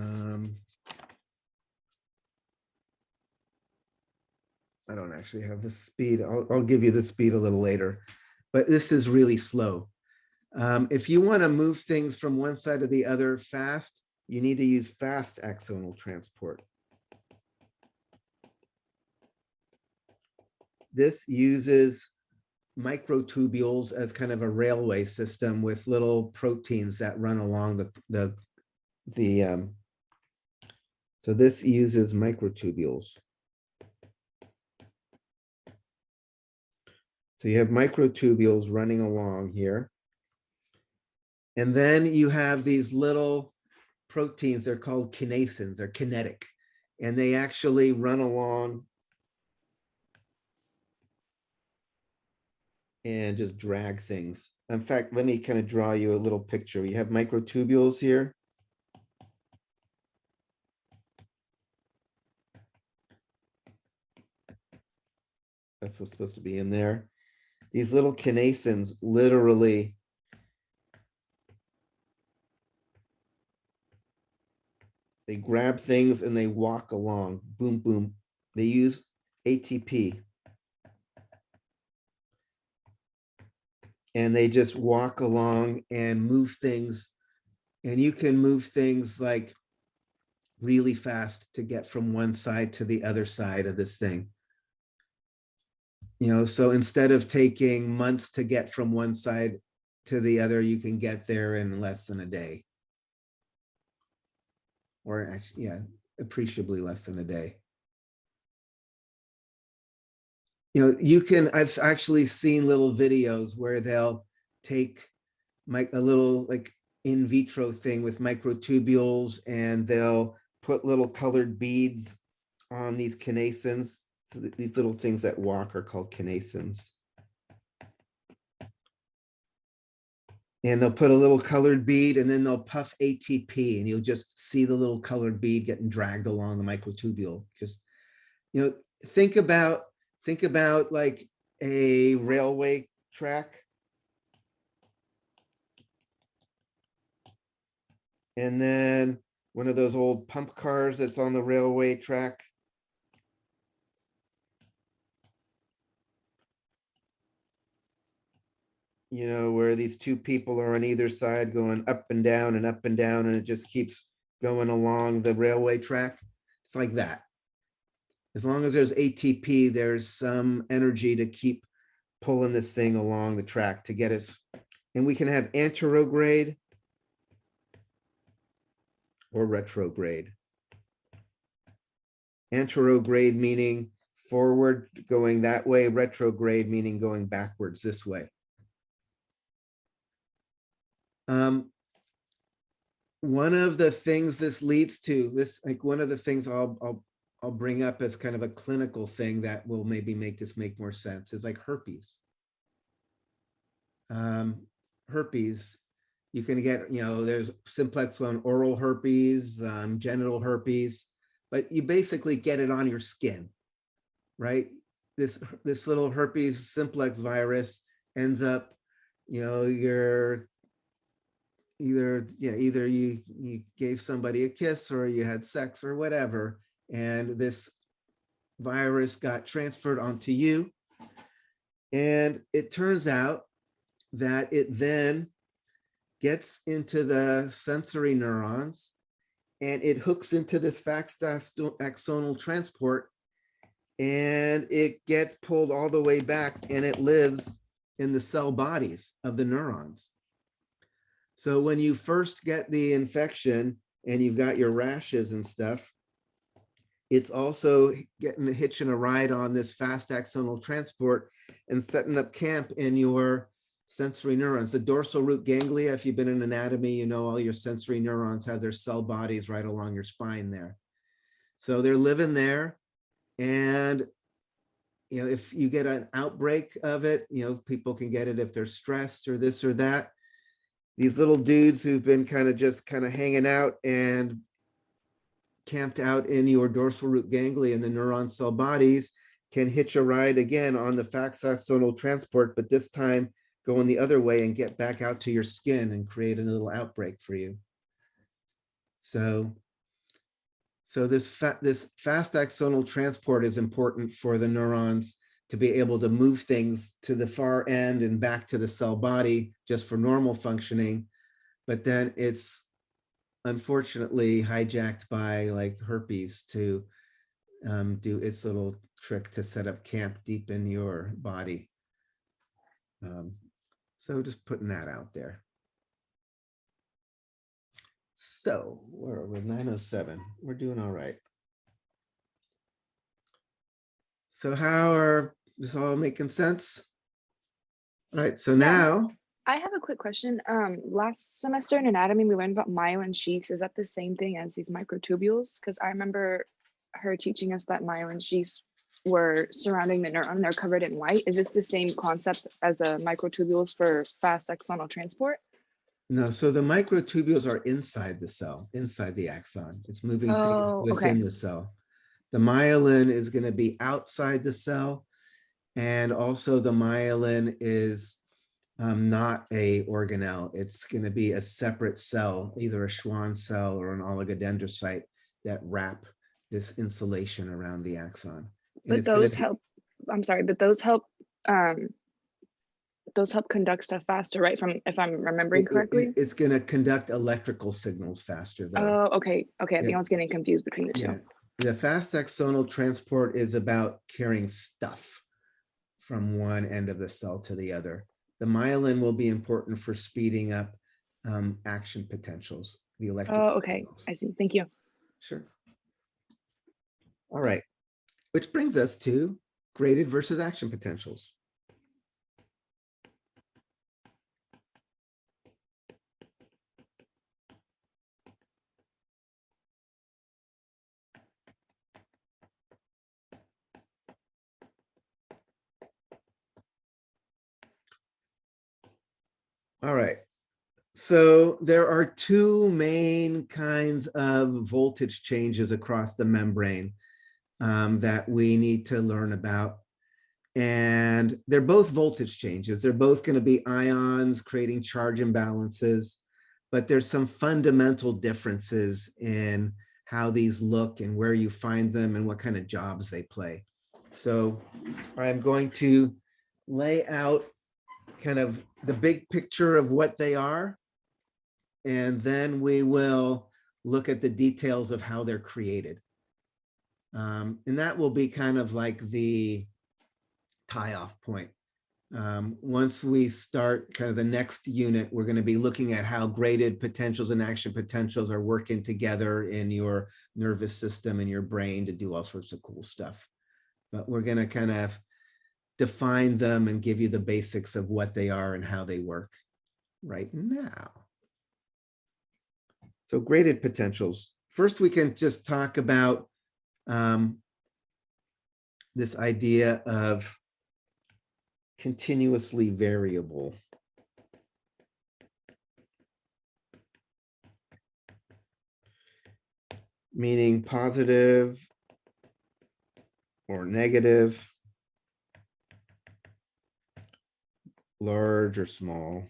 don't actually have the speed. I'll give you the speed a little later, but this is really slow. If you want to move things from one side to the other fast, you need to use fast axonal transport. This uses microtubules as kind of a railway system with little proteins that run along so this uses microtubules. So you have microtubules running along here. And then you have these little proteins, they're called kinesins, they're kinetic, and they actually run along and just drag things. In fact, let me kind of draw you a little picture. You have microtubules here. That's what's supposed to be in there. These little kinesins literally they grab things and they walk along. Boom, boom. They use ATP. And they just walk along and move things. And you can move things like really fast to get from one side to the other side of this thing. You know, so instead of taking months to get from one side to the other, you can get there in less than a day. Or actually, yeah, appreciably less than a day. You know, you can, I've actually seen little videos where they'll take a little like in vitro thing with microtubules and they'll put little colored beads on these kinesins. So these little things that walk are called kinesins. And they'll put a little colored bead and then they'll puff ATP and you'll just see the little colored bead getting dragged along the microtubule. Just, you know, think about like a railway track. And then one of those old pump cars that's on the railway track. You know, where these two people are on either side going up and down and up and down, and it just keeps going along the railway track. It's like that. As long as there's ATP, there's some energy to keep pulling this thing along the track to get it. And we can have anterograde or retrograde. Anterograde meaning forward going that way, retrograde meaning going backwards this way. One of the things this leads to, like one of the things I'll bring up as kind of a clinical thing that will maybe make this make more sense is like herpes. Herpes, you can get, you know, there's simplex one, oral herpes, genital herpes, but you basically get it on your skin, right? This little herpes simplex virus ends up, you know, either you gave somebody a kiss or you had sex or whatever, and this virus got transferred onto you. And it turns out that it then gets into the sensory neurons and it hooks into this fast axonal transport and it gets pulled all the way back and it lives in the cell bodies of the neurons. So when you first get the infection and you've got your rashes and stuff, it's also hitching a ride on this fast axonal transport and setting up camp in your sensory neurons. The dorsal root ganglia, if you've been in anatomy, you know all your sensory neurons have their cell bodies right along your spine there. So they're living there. And you know, if you get an outbreak of it, you know, people can get it if they're stressed or this or that. These little dudes who've been kind of hanging out and camped out in your dorsal root ganglia and the neuron cell bodies can hitch a ride again on the fast axonal transport, but this time going the other way and get back out to your skin and create a little outbreak for you. So this fast axonal transport is important for the neurons to be able to move things to the far end and back to the cell body just for normal functioning. But then it's unfortunately hijacked by like herpes to do its little trick to set up camp deep in your body. So just putting that out there. So where are we? 9:07. We're doing all right. So how are this all making sense? All right, so now I have a quick question. Last semester in anatomy, we learned about myelin sheaths. Is that the same thing as these microtubules? Because I remember her teaching us that myelin sheaths were surrounding the neuron, they're covered in white. Is this the same concept as the microtubules for fast axonal transport? No, so the microtubules are inside the cell, inside the axon. It's moving things Oh, within okay. the cell. The myelin is going to be outside the cell. And also the myelin is not a organelle. It's going to be a separate cell, either a Schwann cell or an oligodendrocyte that wrap this insulation around the axon. And But it's gonna those help, I'm sorry, but those help conduct stuff faster, right? From, if I'm remembering correctly. it's going to conduct electrical signals faster though. Oh, okay. Okay. I think I was getting confused between the two. Yeah. The fast axonal transport is about carrying stuff from one end of the cell to the other. The myelin will be important for speeding up action potentials, the electric. Oh, okay. I see. Thank you. Sure. All right. Which brings us to graded versus action potentials. All right. So there are two main kinds of voltage changes across the membrane that we need to learn about. And they're both voltage changes. They're both going to be ions creating charge imbalances, but there's some fundamental differences in how these look and where you find them and what kind of jobs they play. So I'm going to lay out kind of the big picture of what they are, and then we will look at the details of how they're created. And that will be kind of like the tie-off point. Once we start kind of the next unit, we're going to be looking at how graded potentials and action potentials are working together in your nervous system and your brain to do all sorts of cool stuff. But we're going to kind of define them and give you the basics of what they are and how they work right now. So graded potentials. First, we can just talk about this idea of continuously variable. Meaning positive or negative, large or small.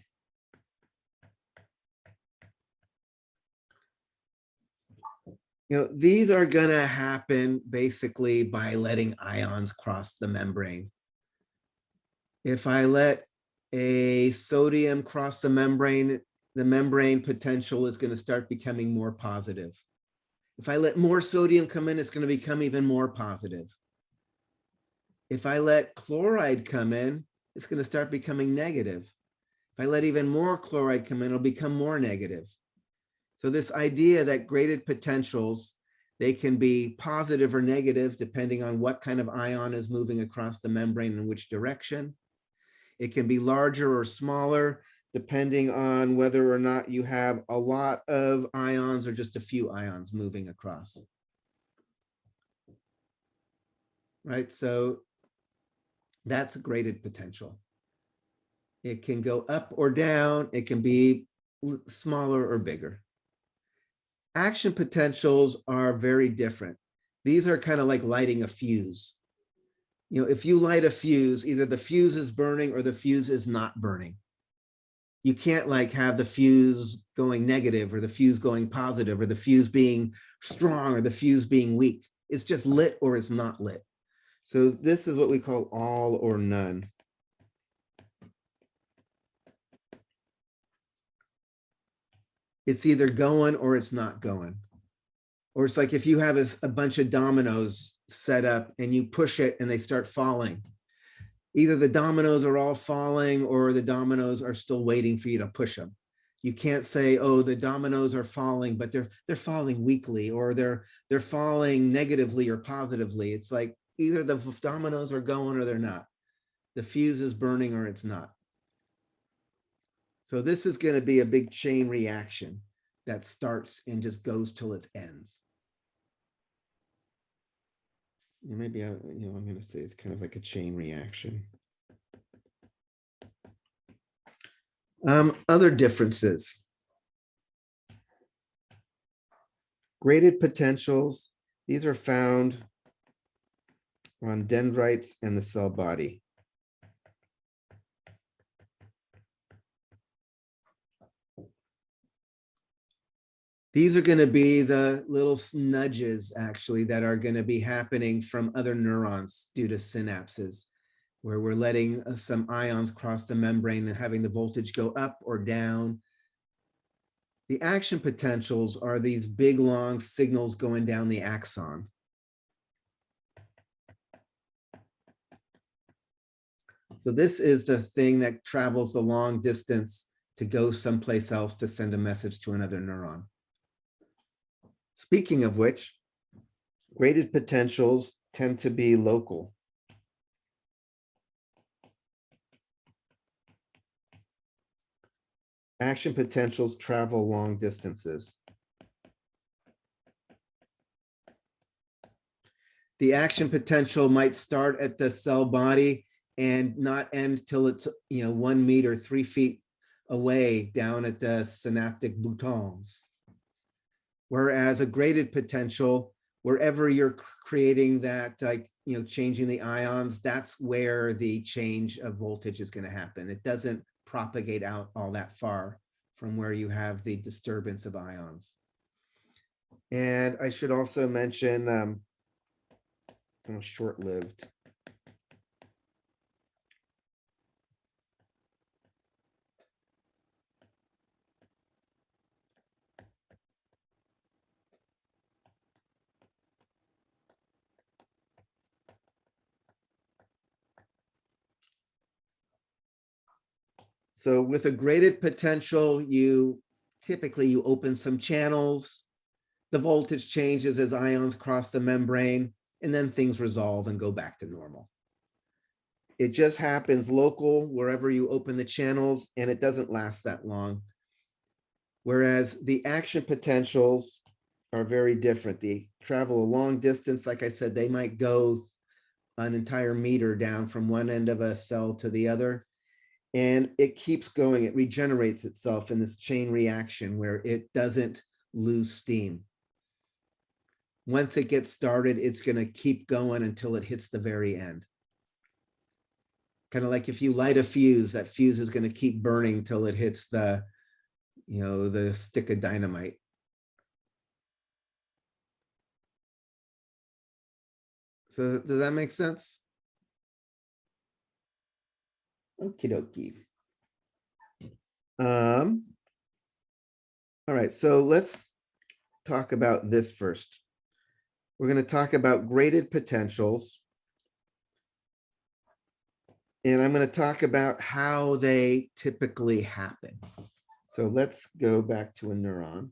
You know, these are going to happen basically by letting ions cross the membrane. If I let a sodium cross the membrane potential is going to start becoming more positive. If I let more sodium come in, it's going to become even more positive. If I let chloride come in, it's going to start becoming negative. If I let even more chloride come in, it'll become more negative. So this idea that graded potentials, they can be positive or negative depending on what kind of ion is moving across the membrane in which direction. It can be larger or smaller depending on whether or not you have a lot of ions or just a few ions moving across. Right, so that's a graded potential. It can go up or down. It can be smaller or bigger. Action potentials are very different. These are kind of like lighting a fuse. You know, if you light a fuse, either the fuse is burning or the fuse is not burning. You can't like have the fuse going negative or the fuse going positive or the fuse being strong or the fuse being weak. It's just lit or it's not lit. So this is what we call all or none. It's either going or it's not going. Or it's like if you have a bunch of dominoes set up and you push it and they start falling. Either the dominoes are all falling or the dominoes are still waiting for you to push them. You can't say, oh, the dominoes are falling, but they're falling weakly or they're falling negatively or positively. It's like either the dominoes are going or they're not. The fuse is burning or it's not. So this is going to be a big chain reaction that starts and just goes till it ends. maybe I'm going to say it's kind of like a chain reaction. Other differences. Graded potentials. These are found on dendrites and the cell body. These are going to be the little nudges, actually, that are going to be happening from other neurons due to synapses, where we're letting some ions cross the membrane and having the voltage go up or down. The action potentials are these big, long signals going down the axon. So this is the thing that travels the long distance to go someplace else to send a message to another neuron. Speaking of which, graded potentials tend to be local. Action potentials travel long distances. The action potential might start at the cell body and not end till it's 1 meter, 3 feet away down at the synaptic boutons. Whereas a graded potential, wherever you're creating that, changing the ions, that's where the change of voltage is going to happen. It doesn't propagate out all that far from where you have the disturbance of ions. And I should also mention short-lived. So with a graded potential, typically you open some channels, the voltage changes as ions cross the membrane, and then things resolve and go back to normal. It just happens local wherever you open the channels, and it doesn't last that long. Whereas the action potentials are very different. They travel a long distance. Like I said, they might go an entire meter down from one end of a cell to the other. And it keeps going, it regenerates itself in this chain reaction where it doesn't lose steam. Once it gets started, it's going to keep going until it hits the very end. Kind of like if you light a fuse, that fuse is going to keep burning till it hits the, the stick of dynamite. So does that make sense? Okie dokie. All right, so let's talk about this first. We're going to talk about graded potentials. And I'm going to talk about how they typically happen. So let's go back to a neuron.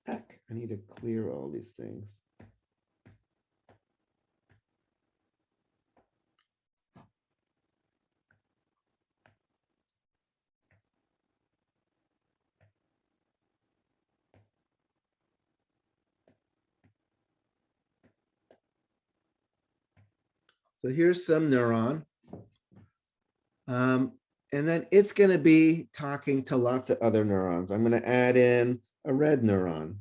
Heck, I need to clear all these things. So here's some neuron. And then it's going to be talking to lots of other neurons. I'm going to add in a red neuron.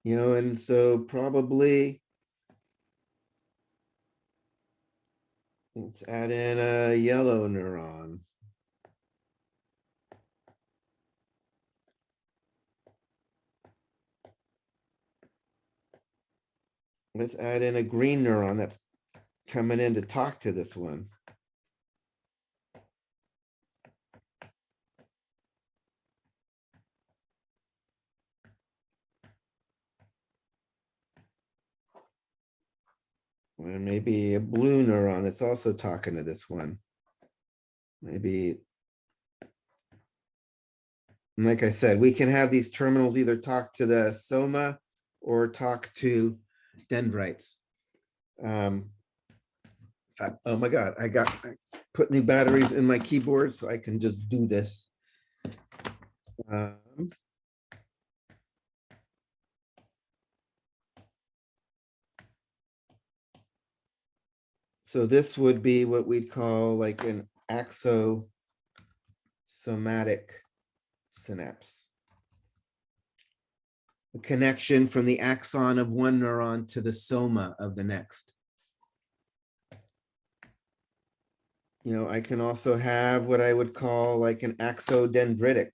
And so probably let's add in a yellow neuron. Let's add in a green neuron that's coming in to talk to this one. And maybe a blue neuron that's also talking to this one. Maybe, like I said, we can have these terminals either talk to the soma or talk to dendrites. In fact, oh my God, put new batteries in my keyboard so I can just do this. So this would be what we'd call like an axosomatic synapse. A connection from the axon of one neuron to the soma of the next. You know, I can also have what I would call like an axodendritic.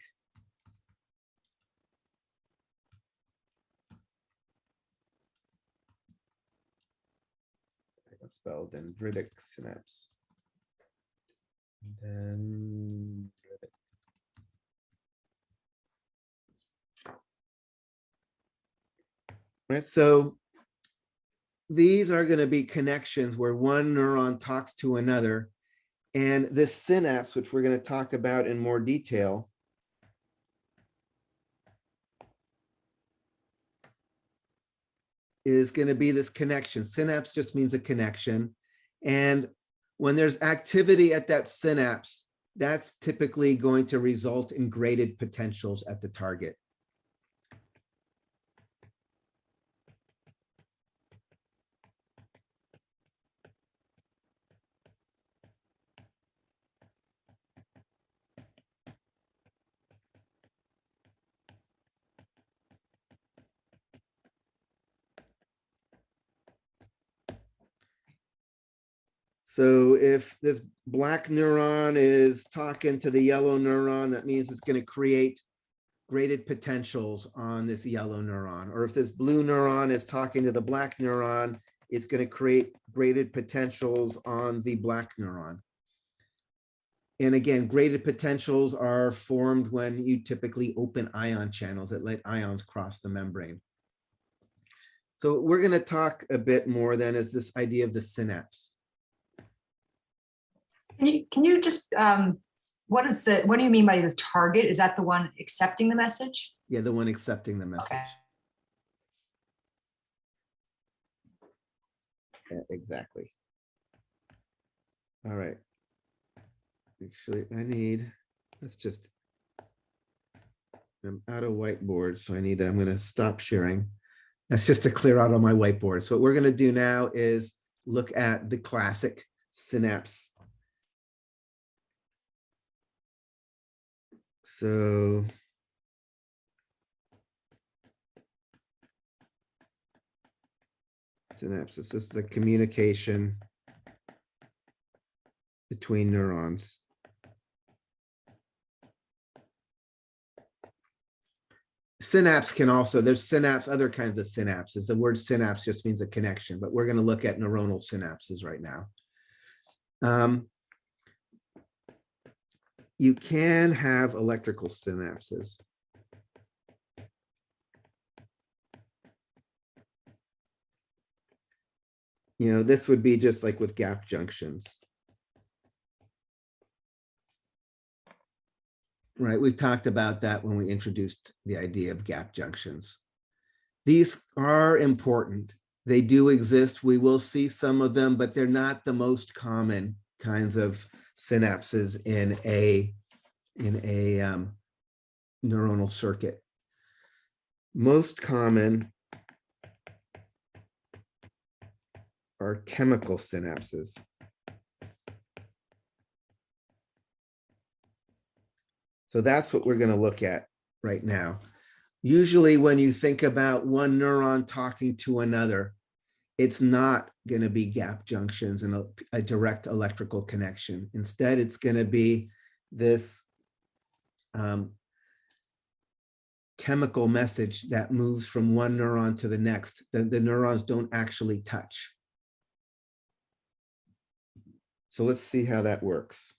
I'll spell dendritic synapse. Dendritic. Right, so these are going to be connections where one neuron talks to another. And this synapse, which we're going to talk about in more detail, is going to be this connection. Synapse just means a connection. And when there's activity at that synapse, that's typically going to result in graded potentials at the target. So if this black neuron is talking to the yellow neuron, that means it's going to create graded potentials on this yellow neuron. Or if this blue neuron is talking to the black neuron, it's going to create graded potentials on the black neuron. And again, graded potentials are formed when you typically open ion channels that let ions cross the membrane. So we're going to talk a bit more then is this idea of the synapse. Can you just, what do you mean by the target? Is that the one accepting the message? Yeah, the one accepting the message. Okay. Yeah, exactly. All right. Actually, I'm out of whiteboard, so I'm going to stop sharing. That's just to clear out all my whiteboard. So what we're going to do now is look at the classic synapse. So synapses, this is the communication between neurons. Synapse can also, there's other kinds of synapses. The word synapse just means a connection, but we're going to look at neuronal synapses right now. You can have electrical synapses. You know, this would be just like with gap junctions. Right, we've talked about that when we introduced the idea of gap junctions. These are important. They do exist. We will see some of them, but they're not the most common kinds of synapses in a neuronal circuit. Most common are chemical synapses. So that's what we're going to look at right now. Usually when you think about one neuron talking to another, it's not going to be gap junctions and a direct electrical connection. Instead, it's going to be this chemical message that moves from one neuron to the next. The neurons don't actually touch. So let's see how that works.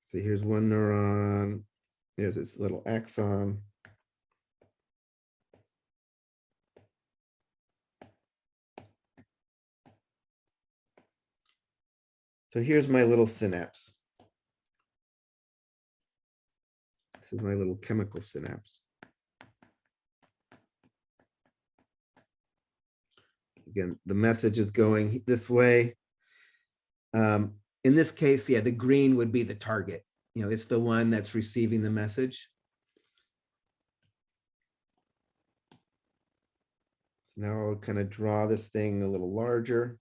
So here's one neuron. There's its little axon. So here's my little synapse. This is my little chemical synapse. Again, the message is going this way. In this case, yeah, the green would be the target. You know, it's the one that's receiving the message. So now I'll kind of draw this thing a little larger.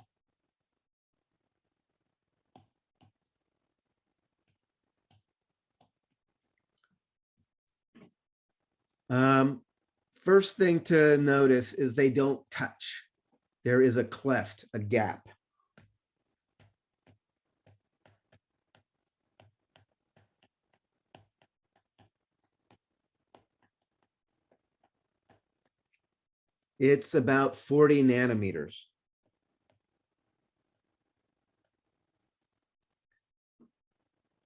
First thing to notice is they don't touch. There is a cleft, a gap. It's about 40 nanometers.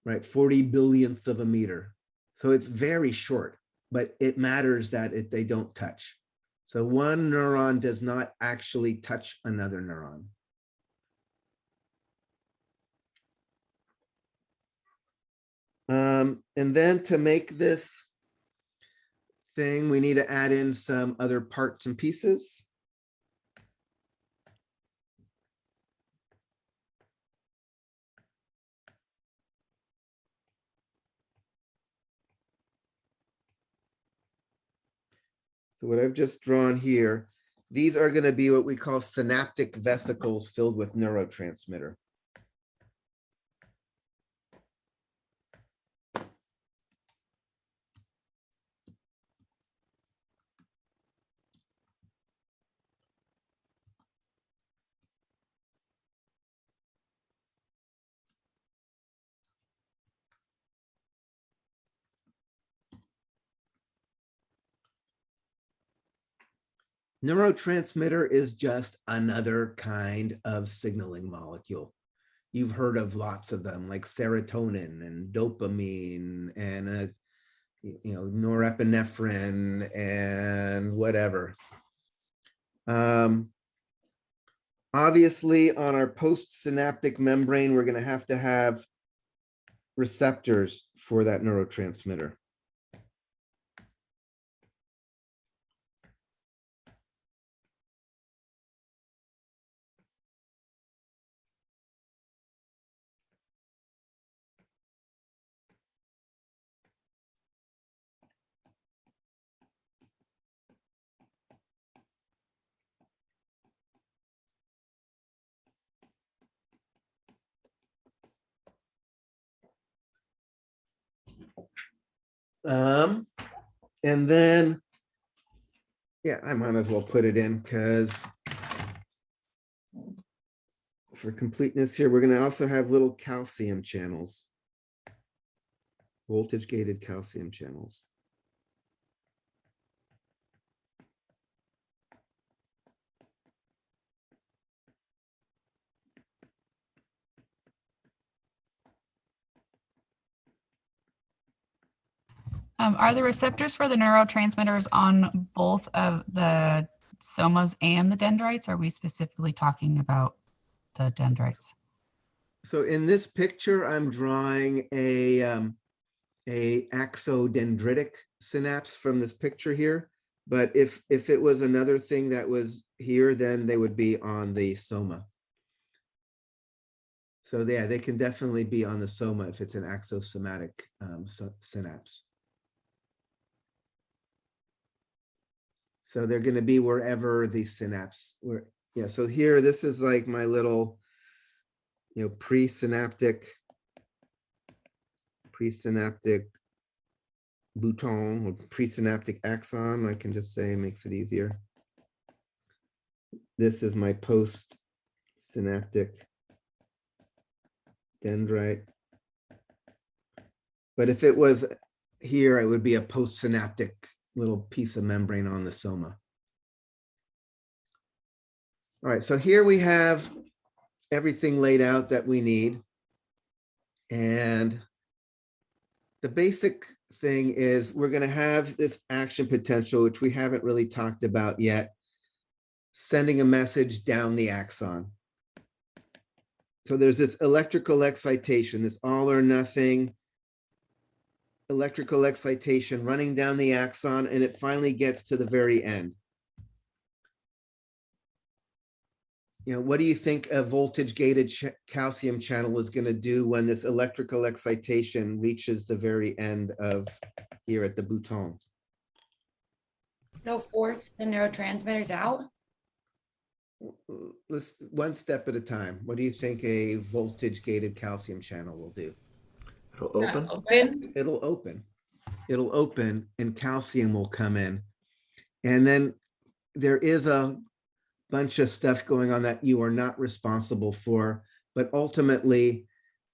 Right, 40 billionths of a meter. So it's very short, but it matters that they don't touch. So one neuron does not actually touch another neuron. And then to make this thing, we need to add in some other parts and pieces. So what I've just drawn here, these are going to be what we call synaptic vesicles filled with neurotransmitter. Neurotransmitter is just another kind of signaling molecule. You've heard of lots of them, like serotonin and dopamine and norepinephrine and whatever. Obviously, on our postsynaptic membrane, we're going to have receptors for that neurotransmitter. And then, yeah, I might as well put it in because for completeness here, we're going to also have little calcium channels, voltage gated calcium channels. Are the receptors for the neurotransmitters on both of the somas and the dendrites? Are we specifically talking about the dendrites? So in this picture, I'm drawing a axodendritic synapse from this picture here. But if it was another thing that was here, then they would be on the soma. So yeah, they can definitely be on the soma if it's an axosomatic synapse. So they're going to be wherever the synapse were. Yeah, so here, this is like my little, presynaptic bouton or presynaptic axon. I can just say, makes it easier. This is my postsynaptic dendrite. But if it was here, it would be a postsynaptic little piece of membrane on the soma. All right, so here we have everything laid out that we need. And the basic thing is we're going to have this action potential, which we haven't really talked about yet, sending a message down the axon. So there's this electrical excitation, this all or nothing electrical excitation running down the axon, and it finally gets to the very end. what do you think a voltage gated calcium channel is going to do when this electrical excitation reaches the very end of here at the bouton? It'll force the neurotransmitters out. Let's one step at a time. What do you think a voltage gated calcium channel will do? It'll open. It'll open. It'll open and calcium will come in. And then there is a bunch of stuff going on that you are not responsible for, but ultimately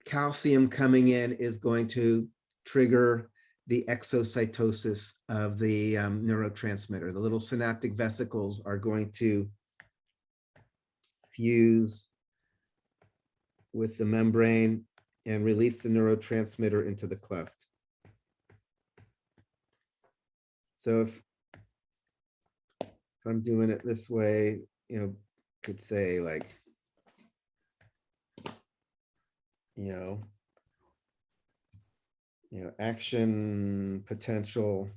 calcium coming in is going to trigger the exocytosis of the neurotransmitter. The little synaptic vesicles are going to fuse with the membrane and release the neurotransmitter into the cleft. So if I'm doing it this way, could say like, action potential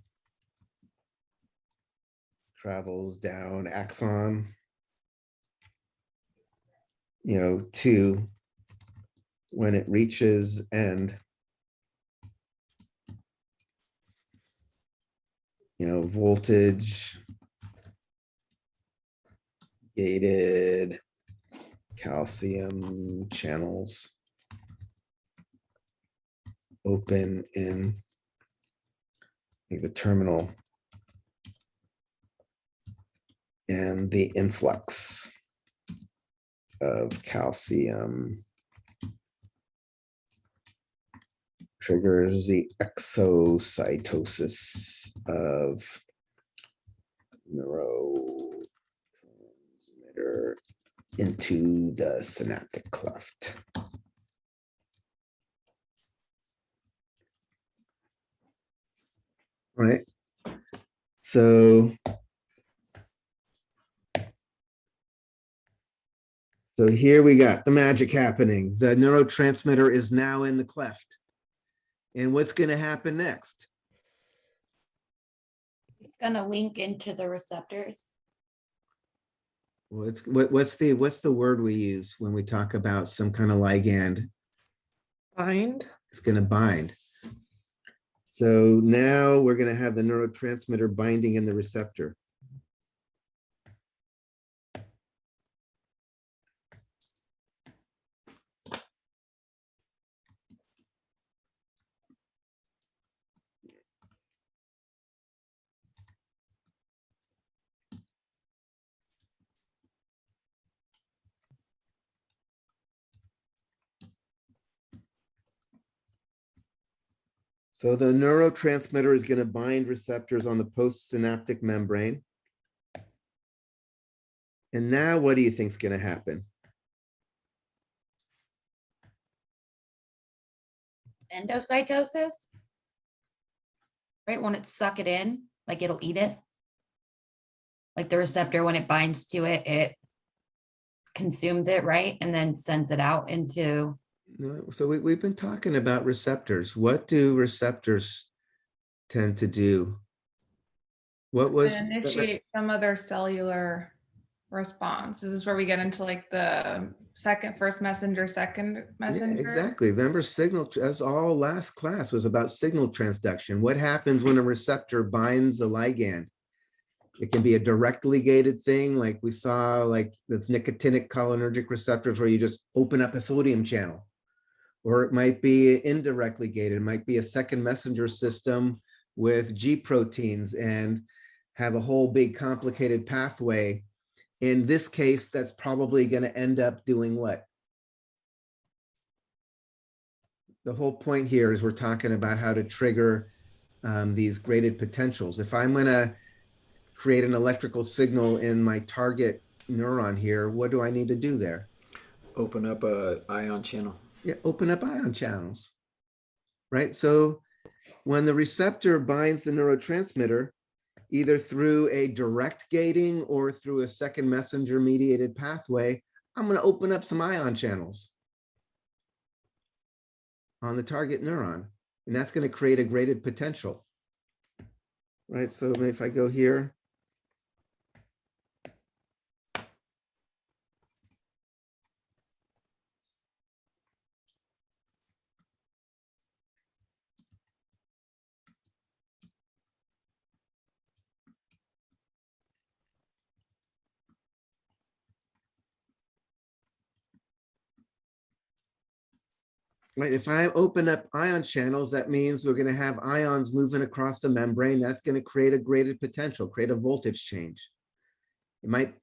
travels down axon, to when it reaches end, voltage gated calcium channels open in the terminal and the influx of calcium triggers the exocytosis of neurotransmitter into the synaptic cleft. All right. So here we got the magic happening. The neurotransmitter is now in the cleft. And what's going to happen next? It's going to link into the receptors. Well, what's the word we use when we talk about some kind of ligand? Bind. It's going to bind. So now we're going to have the neurotransmitter binding in the receptor. So the neurotransmitter is going to bind receptors on the postsynaptic membrane. And now what do you think is going to happen? Endocytosis, right? When it suck it in, like it'll eat it. Like the receptor, when it binds to it, it consumes it, right? And then sends it out into. So we've been talking about receptors. What do receptors tend to do? What was initiate some other cellular response? This is where we get into like the first messenger, second messenger. Yeah, exactly. Remember signal, that's all last class was about signal transduction. What happens when a receptor binds a ligand? It can be a directly gated thing, like we saw, like this nicotinic cholinergic receptors where you just open up a sodium channel. Or it might be indirectly gated. It might be a second messenger system with G proteins and have a whole big complicated pathway. In this case, that's probably going to end up doing what? The whole point here is we're talking about how to trigger these graded potentials. If I'm going to create an electrical signal in my target neuron here, what do I need to do there? Open up a ion channel. Yeah, open up ion channels, right? So when the receptor binds the neurotransmitter, either through a direct gating or through a second messenger mediated pathway, I'm going to open up some ion channels on the target neuron, and that's going to create a graded potential, right? So if I go here, Right, if I open up ion channels, that means we're going to have ions moving across the membrane. That's going to create a graded potential, create a voltage change. It might,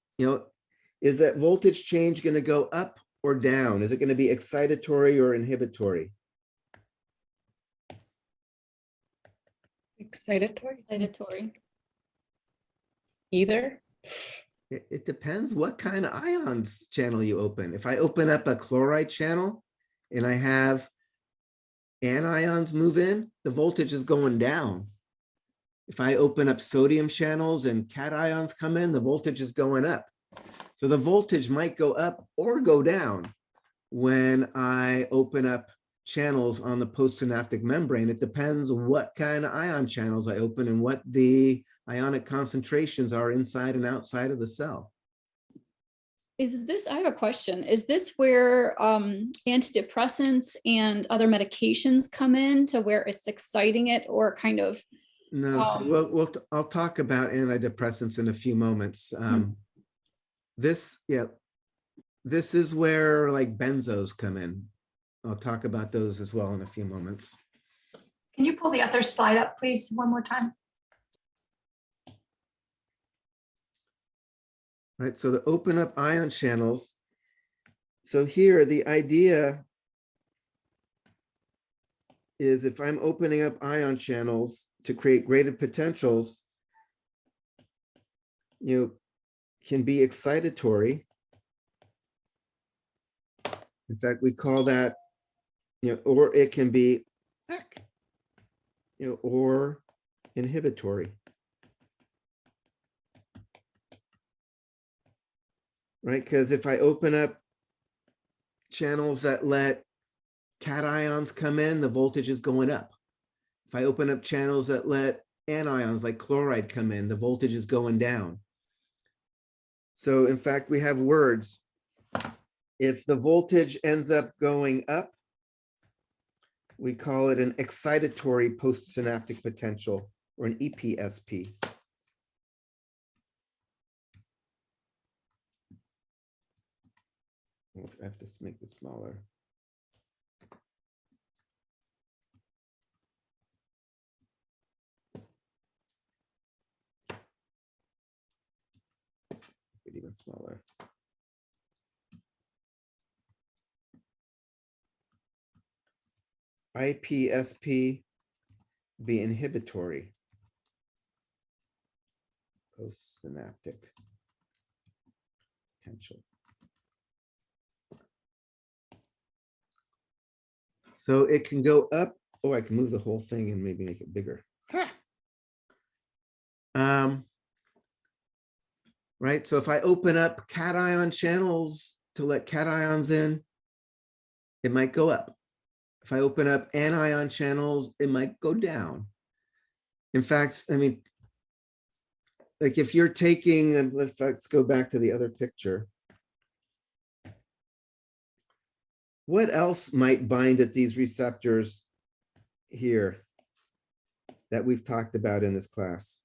is that voltage change going to go up or down? Is it going to be excitatory or inhibitory? Excitatory? Excitatory. Either? It depends what kind of ions channel you open. If I open up a chloride channel and I have anions move in, the voltage is going down. If I open up sodium channels and cations come in, the voltage is going up. So the voltage might go up or go down when I open up channels on the postsynaptic membrane. It depends what kind of ion channels I open and what the ionic concentrations are inside and outside of the cell. Is this, I have a question. Is this where antidepressants and other medications come in to where it's exciting it or kind of? No, so I'll talk about antidepressants in a few moments. This is where like benzos come in. I'll talk about those as well in a few moments. Can you pull the other slide up, please, one more time? Right, so to open up ion channels. So here, the idea is if I'm opening up ion channels to create graded potentials, can be excitatory. In fact, we call that, or it can be, or inhibitory. Right, because if I open up channels that let cations come in, the voltage is going up. If I open up channels that let anions like chloride come in, the voltage is going down. So in fact, we have words. If the voltage ends up going up, we call it an excitatory postsynaptic potential, or an EPSP. I have to make this smaller. Get even smaller. IPSP be inhibitory. Postsynaptic potential. So it can go up. Oh, I can move the whole thing and maybe make it bigger. Right, so if I open up cation channels to let cations in, it might go up. If I open up anion channels, it might go down. In fact, I mean, like if you're taking, let's go back to the other picture. What else might bind at these receptors here that we've talked about in this class?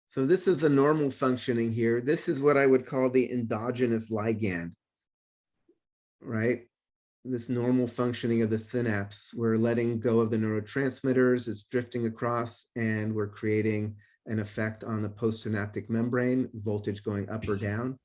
So this is the normal functioning here. This is what I would call the endogenous ligand, right? This normal functioning of the synapse. We're letting go of the neurotransmitters, it's drifting across, and we're creating an effect on the postsynaptic membrane, voltage going up or down.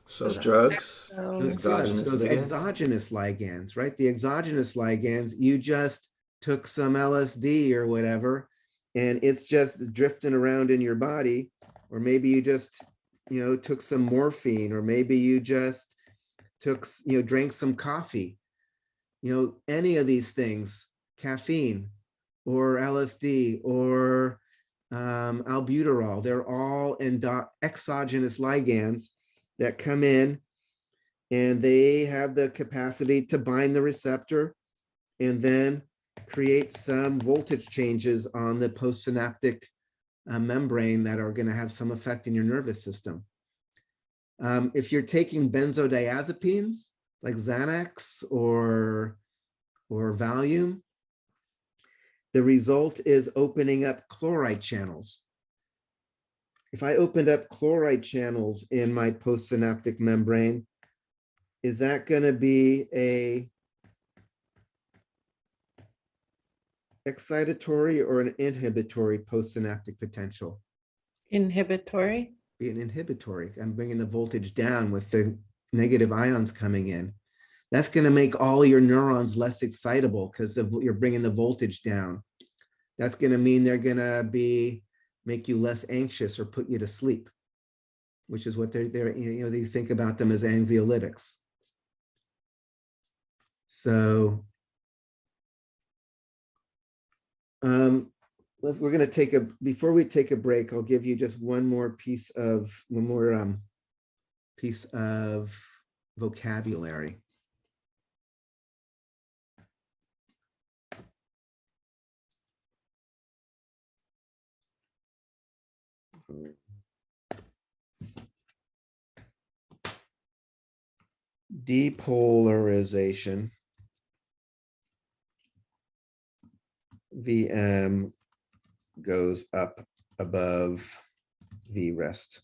So drugs, Those exogenous drugs, those ligands. exogenous ligands, right? The exogenous ligands, you just took some LSD or whatever, and it's just drifting around in your body, or maybe you just, took some morphine, or maybe you just took, drank some coffee, any of these things, caffeine or LSD or albuterol, they're all exogenous ligands that come in, and they have the capacity to bind the receptor and then create some voltage changes on the postsynaptic membrane that are going to have some effect in your nervous system. If you're taking benzodiazepines like Xanax or Valium, the result is opening up chloride channels. If I opened up chloride channels in my postsynaptic membrane, is that going to be a excitatory or an inhibitory postsynaptic potential? Inhibitory. Be an inhibitory. I'm bringing the voltage down with the negative ions coming in. That's going to make all your neurons less excitable because you're bringing the voltage down. That's going to mean they're going to make you less anxious or put you to sleep, which is what they're they think about them as anxiolytics. So we're going to take before we take a break, I'll give you just one more piece of vocabulary. Depolarization. VM goes up above V rest.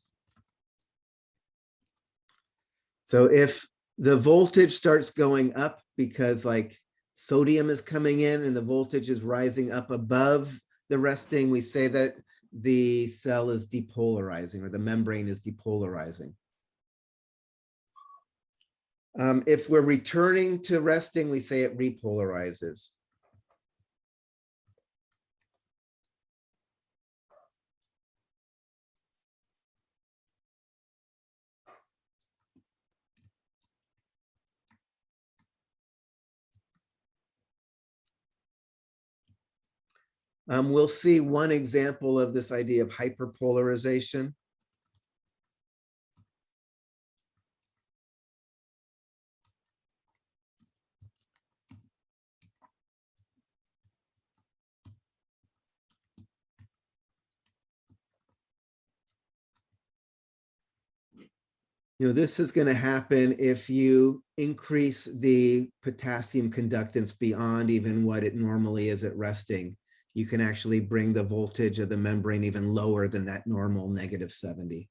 So if the voltage starts going up because like sodium is coming in and the voltage is rising up above the resting, we say that the cell is depolarizing or the membrane is depolarizing. If we're returning to resting, we say it repolarizes. We'll see one example of this idea of hyperpolarization. This is going to happen if you increase the potassium conductance beyond even what it normally is at resting. You can actually bring the voltage of the membrane even lower than that normal -70.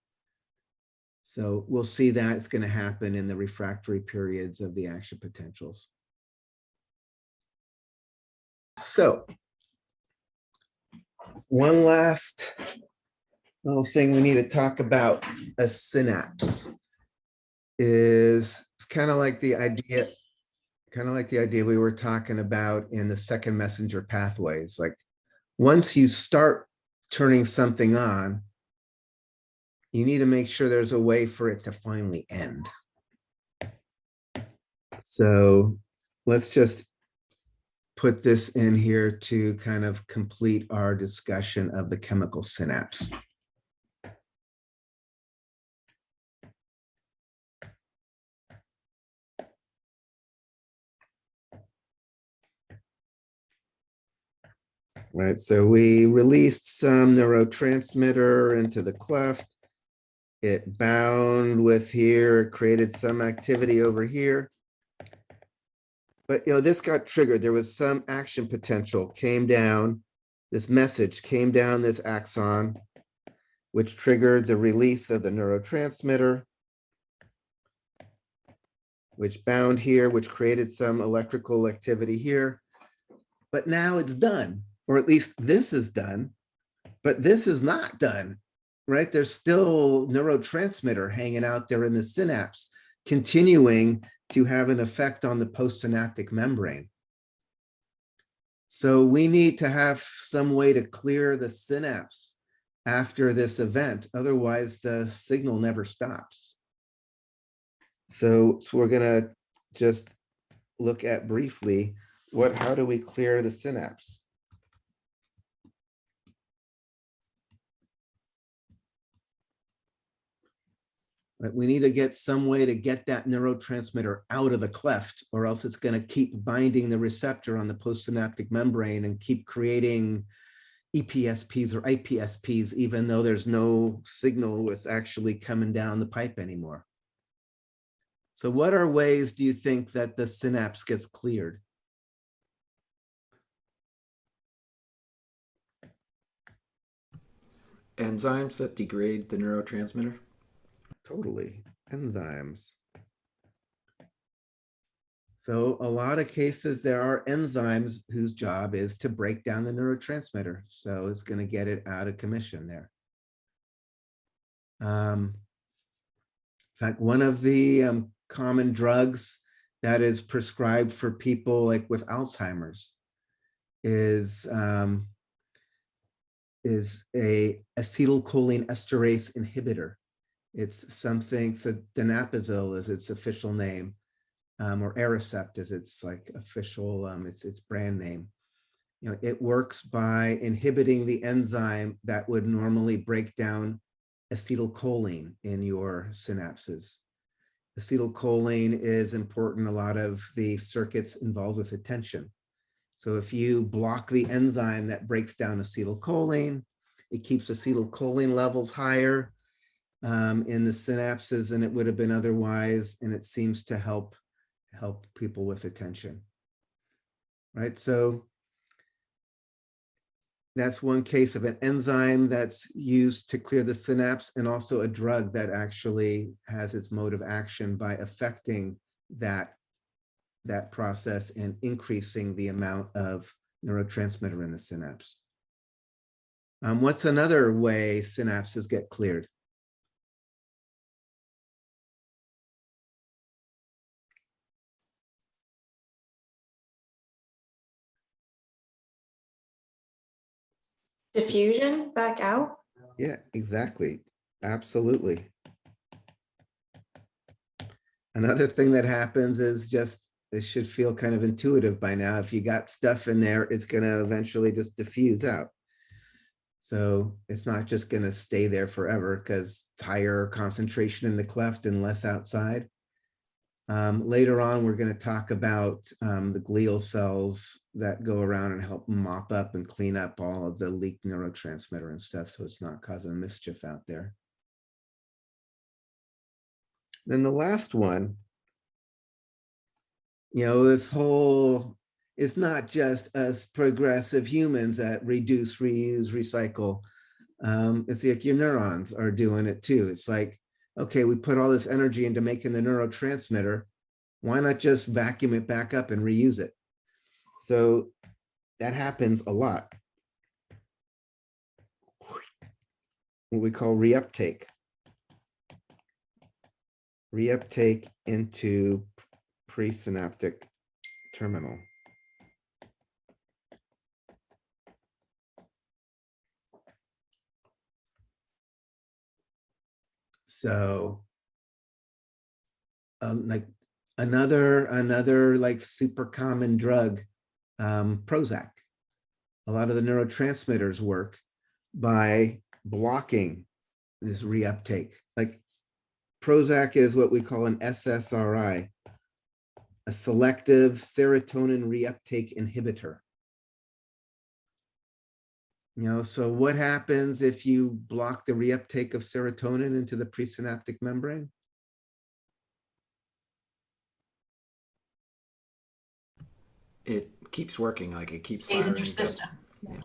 So we'll see that it's going to happen in the refractory periods of the action potentials. So one last little thing we need to talk about a synapse is it's kind of like the idea we were talking about in the second messenger pathways. Like once you start turning something on, you need to make sure there's a way for it to finally end. So let's just put this in here to kind of complete our discussion of the chemical synapse. Right, so we released some neurotransmitter into the cleft. It bound with here, it created some activity over here. But this got triggered. There was some action potential came down. This message came down this axon, which triggered the release of the neurotransmitter, which bound here, which created some electrical activity here. But now it's done. Or at least this is done, but this is not done, right? There's still neurotransmitter hanging out there in the synapse, continuing to have an effect on the postsynaptic membrane. So we need to have some way to clear the synapse after this event. Otherwise, the signal never stops. So we're going to just look at briefly how do we clear the synapse? Right, we need to get some way to get that neurotransmitter out of the cleft, or else it's going to keep binding the receptor on the postsynaptic membrane and keep creating EPSPs or IPSPs, even though there's no signal that's actually coming down the pipe anymore. So what are ways do you think that the synapse gets cleared? Enzymes that degrade the neurotransmitter? Totally. Enzymes. So a lot of cases, there are enzymes whose job is to break down the neurotransmitter. So it's going to get it out of commission there. In fact, one of the common drugs that is prescribed for people like with Alzheimer's is a acetylcholine esterase inhibitor. It's something, so donepezil is its official name, or Aricept is its like official, its brand name. You know, it works by inhibiting the enzyme that would normally break down acetylcholine in your synapses. Acetylcholine is important in a lot of the circuits involved with attention. So if you block the enzyme that breaks down acetylcholine, it keeps acetylcholine levels higher in the synapses than it would have been otherwise, and it seems to help people with attention, right? So that's one case of an enzyme that's used to clear the synapse, and also a drug that actually has its mode of action by affecting that process and increasing the amount of neurotransmitter in the synapse. What's another way synapses get cleared? Diffusion back out? Yeah, exactly. Absolutely. Another thing that happens is just, this should feel kind of intuitive by now. If you got stuff in there, it's going to eventually just diffuse out. So it's not just going to stay there forever because it's higher concentration in the cleft and less outside. Later on, we're going to talk about the glial cells that go around and help mop up and clean up all of the leaked neurotransmitter and stuff, so it's not causing mischief out there. Then the last one, you know, this whole, it's not just us progressive humans that reduce, reuse, recycle. It's like your neurons are doing it too. It's like, okay, we put all this energy into making the neurotransmitter. Why not just vacuum it back up and reuse it? So that happens a lot. What we call reuptake. Reuptake into presynaptic terminal. So like another like super common drug, Prozac. A lot of the neurotransmitters work by blocking this reuptake. Like Prozac is what we call an SSRI, a selective serotonin reuptake inhibitor. You know, so what happens if you block the reuptake of serotonin into the presynaptic membrane? It keeps working, like it keeps Stays in firing. your system. Yeah.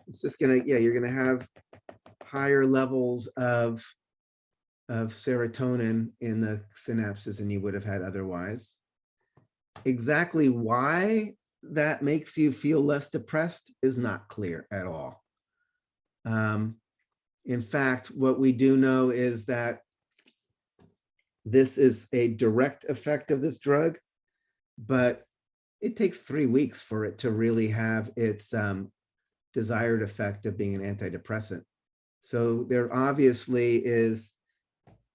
It's just gonna, yeah, you're gonna have higher levels of serotonin in the synapses than you would have had otherwise. Exactly why that makes you feel less depressed is not clear at all. In fact, what we do know is that this is a direct effect of this drug, but it takes 3 weeks for it to really have its desired effect of being an antidepressant. So there obviously is,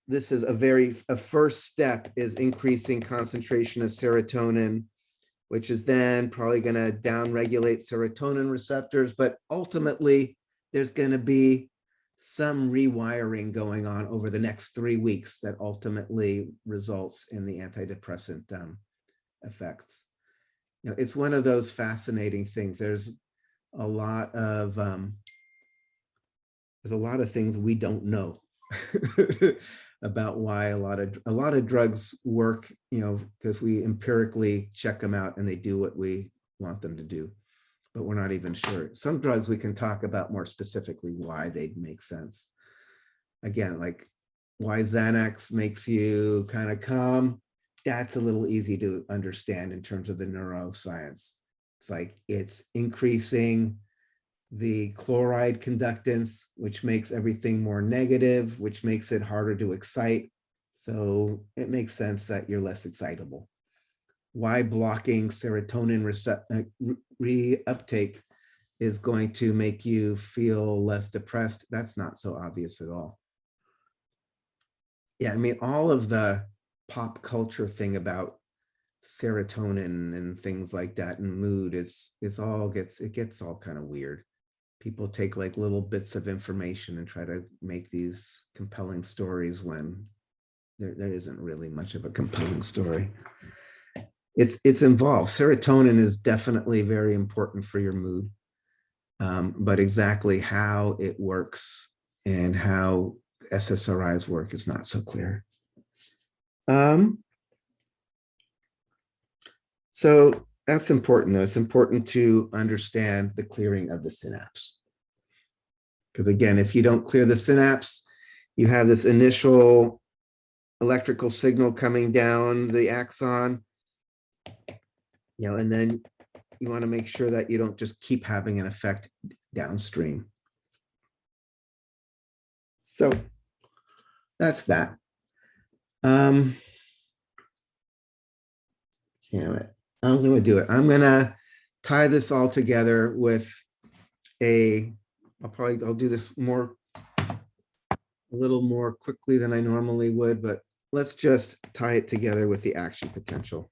this is a first step is increasing concentration of serotonin, which is then probably going to downregulate serotonin receptors, but ultimately there's going to be some rewiring going on over the next 3 weeks that ultimately results in the antidepressant effects. You know, it's one of those fascinating things. There's a lot of things we don't know about why a lot of drugs work, you know, because we empirically check them out and they do what we want them to do. but we're not even sure. Some drugs we can talk about more specifically why they make sense. Again, like why Xanax makes you kind of calm, that's a little easy to understand in terms of the neuroscience. It's like it's increasing the chloride conductance, which makes everything more negative, which makes it harder to excite. So it makes sense that you're less excitable. Why blocking serotonin reuptake is going to make you feel less depressed, that's not so obvious at all. Yeah, I mean, all of the pop culture thing about serotonin and things like that and mood is all gets all kind of weird. People take like little bits of information and try to make these compelling stories when there isn't really much of a compelling story. It's involved. Serotonin is definitely very important for your mood, but exactly how it works and how SSRIs work is not so clear. So that's important, though. It's important to understand the clearing of the synapse. Because again, if you don't clear the synapse, you have this initial electrical signal coming down the axon, and then you want to make sure that you don't just keep having an effect downstream. So that's that. Damn it. I'm going to do it. I'm going to tie this all together with I'll do this a little more quickly than I normally would, but let's just tie it together with the action potential.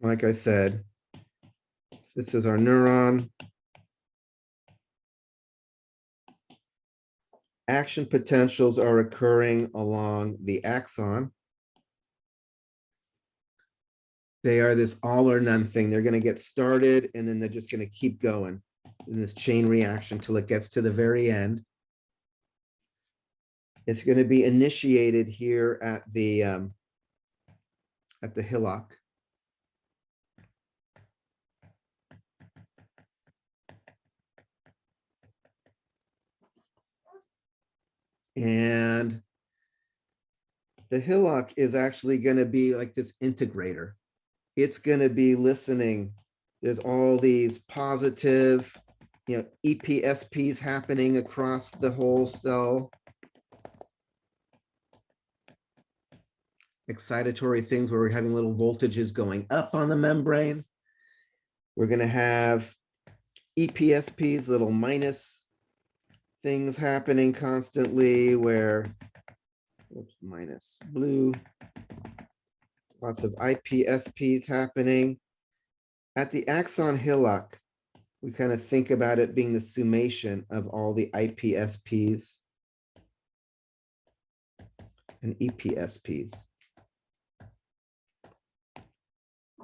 Like I said, this is our neuron. Action potentials are occurring along the axon. They are this all or none thing. They're going to get started and then they're just going to keep going in this chain reaction till it gets to the very end. It's going to be initiated here at the hillock. And the hillock is actually going to be like this integrator. It's going to be listening. There's all these positive, EPSPs happening across the whole cell. Excitatory things where we're having little voltages going up on the membrane. We're going to have EPSPs, little minus things happening constantly where, oops, minus blue, lots of IPSPs happening. At the axon hillock, we kind of think about it being the summation of all the IPSPs and EPSPs.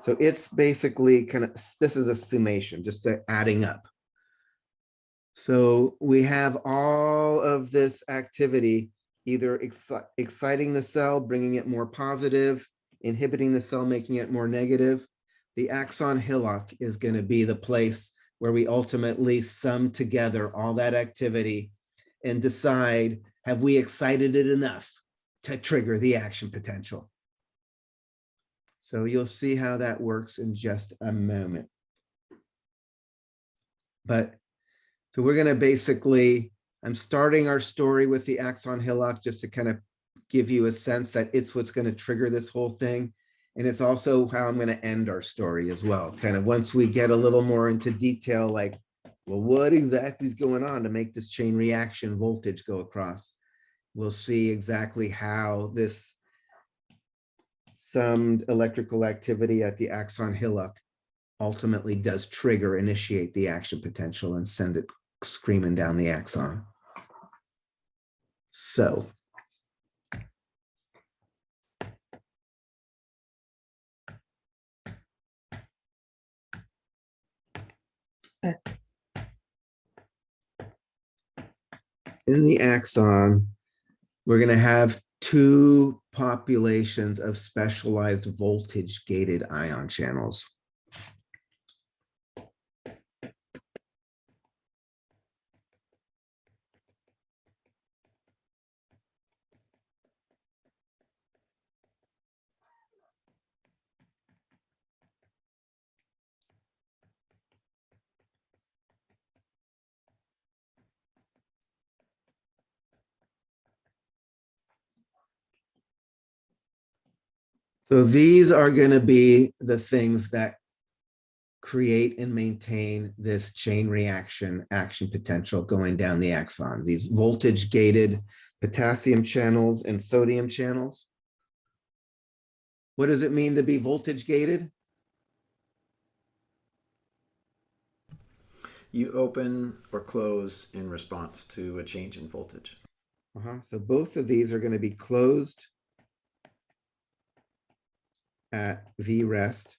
So it's basically this is a summation, just adding up. So we have all of this activity, either exciting the cell, bringing it more positive, inhibiting the cell, making it more negative. The axon hillock is going to be the place where we ultimately sum together all that activity and decide, have we excited it enough to trigger the action potential? So you'll see how that works in just a moment. So we're going to basically, I'm starting our story with the axon hillock just to kind of give you a sense that it's what's going to trigger this whole thing. And it's also how I'm going to end our story as well. Kind of once we get a little more into detail, like, well, what exactly is going on to make this chain reaction voltage go across? We'll see exactly how this summed electrical activity at the axon hillock ultimately does initiate the action potential and send it screaming down the axon. So in the axon, we're going to have two populations of specialized voltage gated ion channels. So these are going to be the things that create and maintain this chain reaction action potential going down the axon, these voltage gated potassium channels and sodium channels. What does it mean to be voltage gated? You open or close in response to a change in voltage. So both of these are going to be closed at V rest.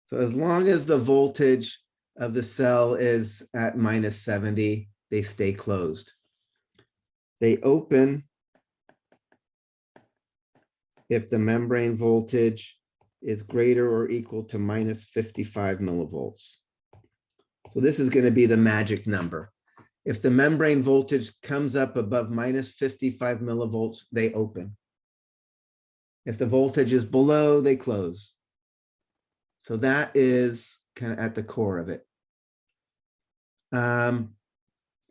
So as long as the voltage of the cell is at -70, they stay closed. They open if the membrane voltage is greater or equal to -55 millivolts. So this is going to be the magic number. If the membrane voltage comes up above -55 millivolts, they open. If the voltage is below, they close. So that is kind of at the core of it.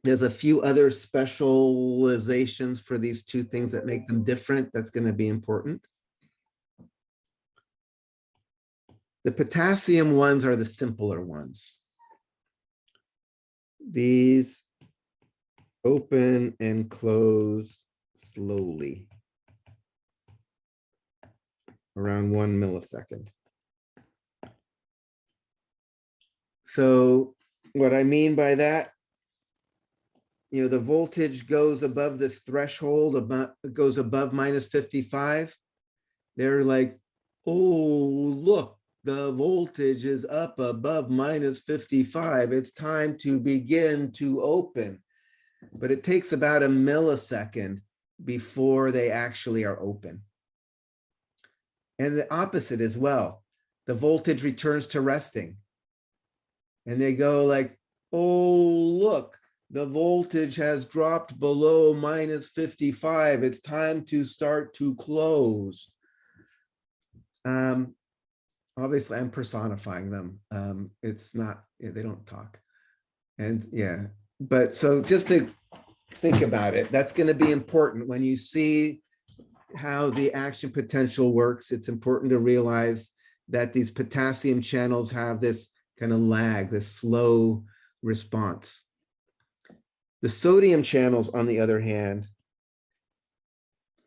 There's a few other specializations for these two things that make them different. That's going to be important. The potassium ones are the simpler ones. These open and close slowly, around 1 millisecond. So what I mean by that, the voltage goes above this threshold, goes above -55. They're like, oh, look, the voltage is up above -55. It's time to begin to open. But it takes about a millisecond before they actually are open. And the opposite as well. The voltage returns to resting. And they go like, oh, look, the voltage has dropped below -55. It's time to start to close. Obviously, I'm personifying them. It's not, they don't talk. And yeah, but so just to think about it, that's going to be important when you see how the action potential works. It's important to realize that these potassium channels have this kind of lag, this slow response. The sodium channels, on the other hand,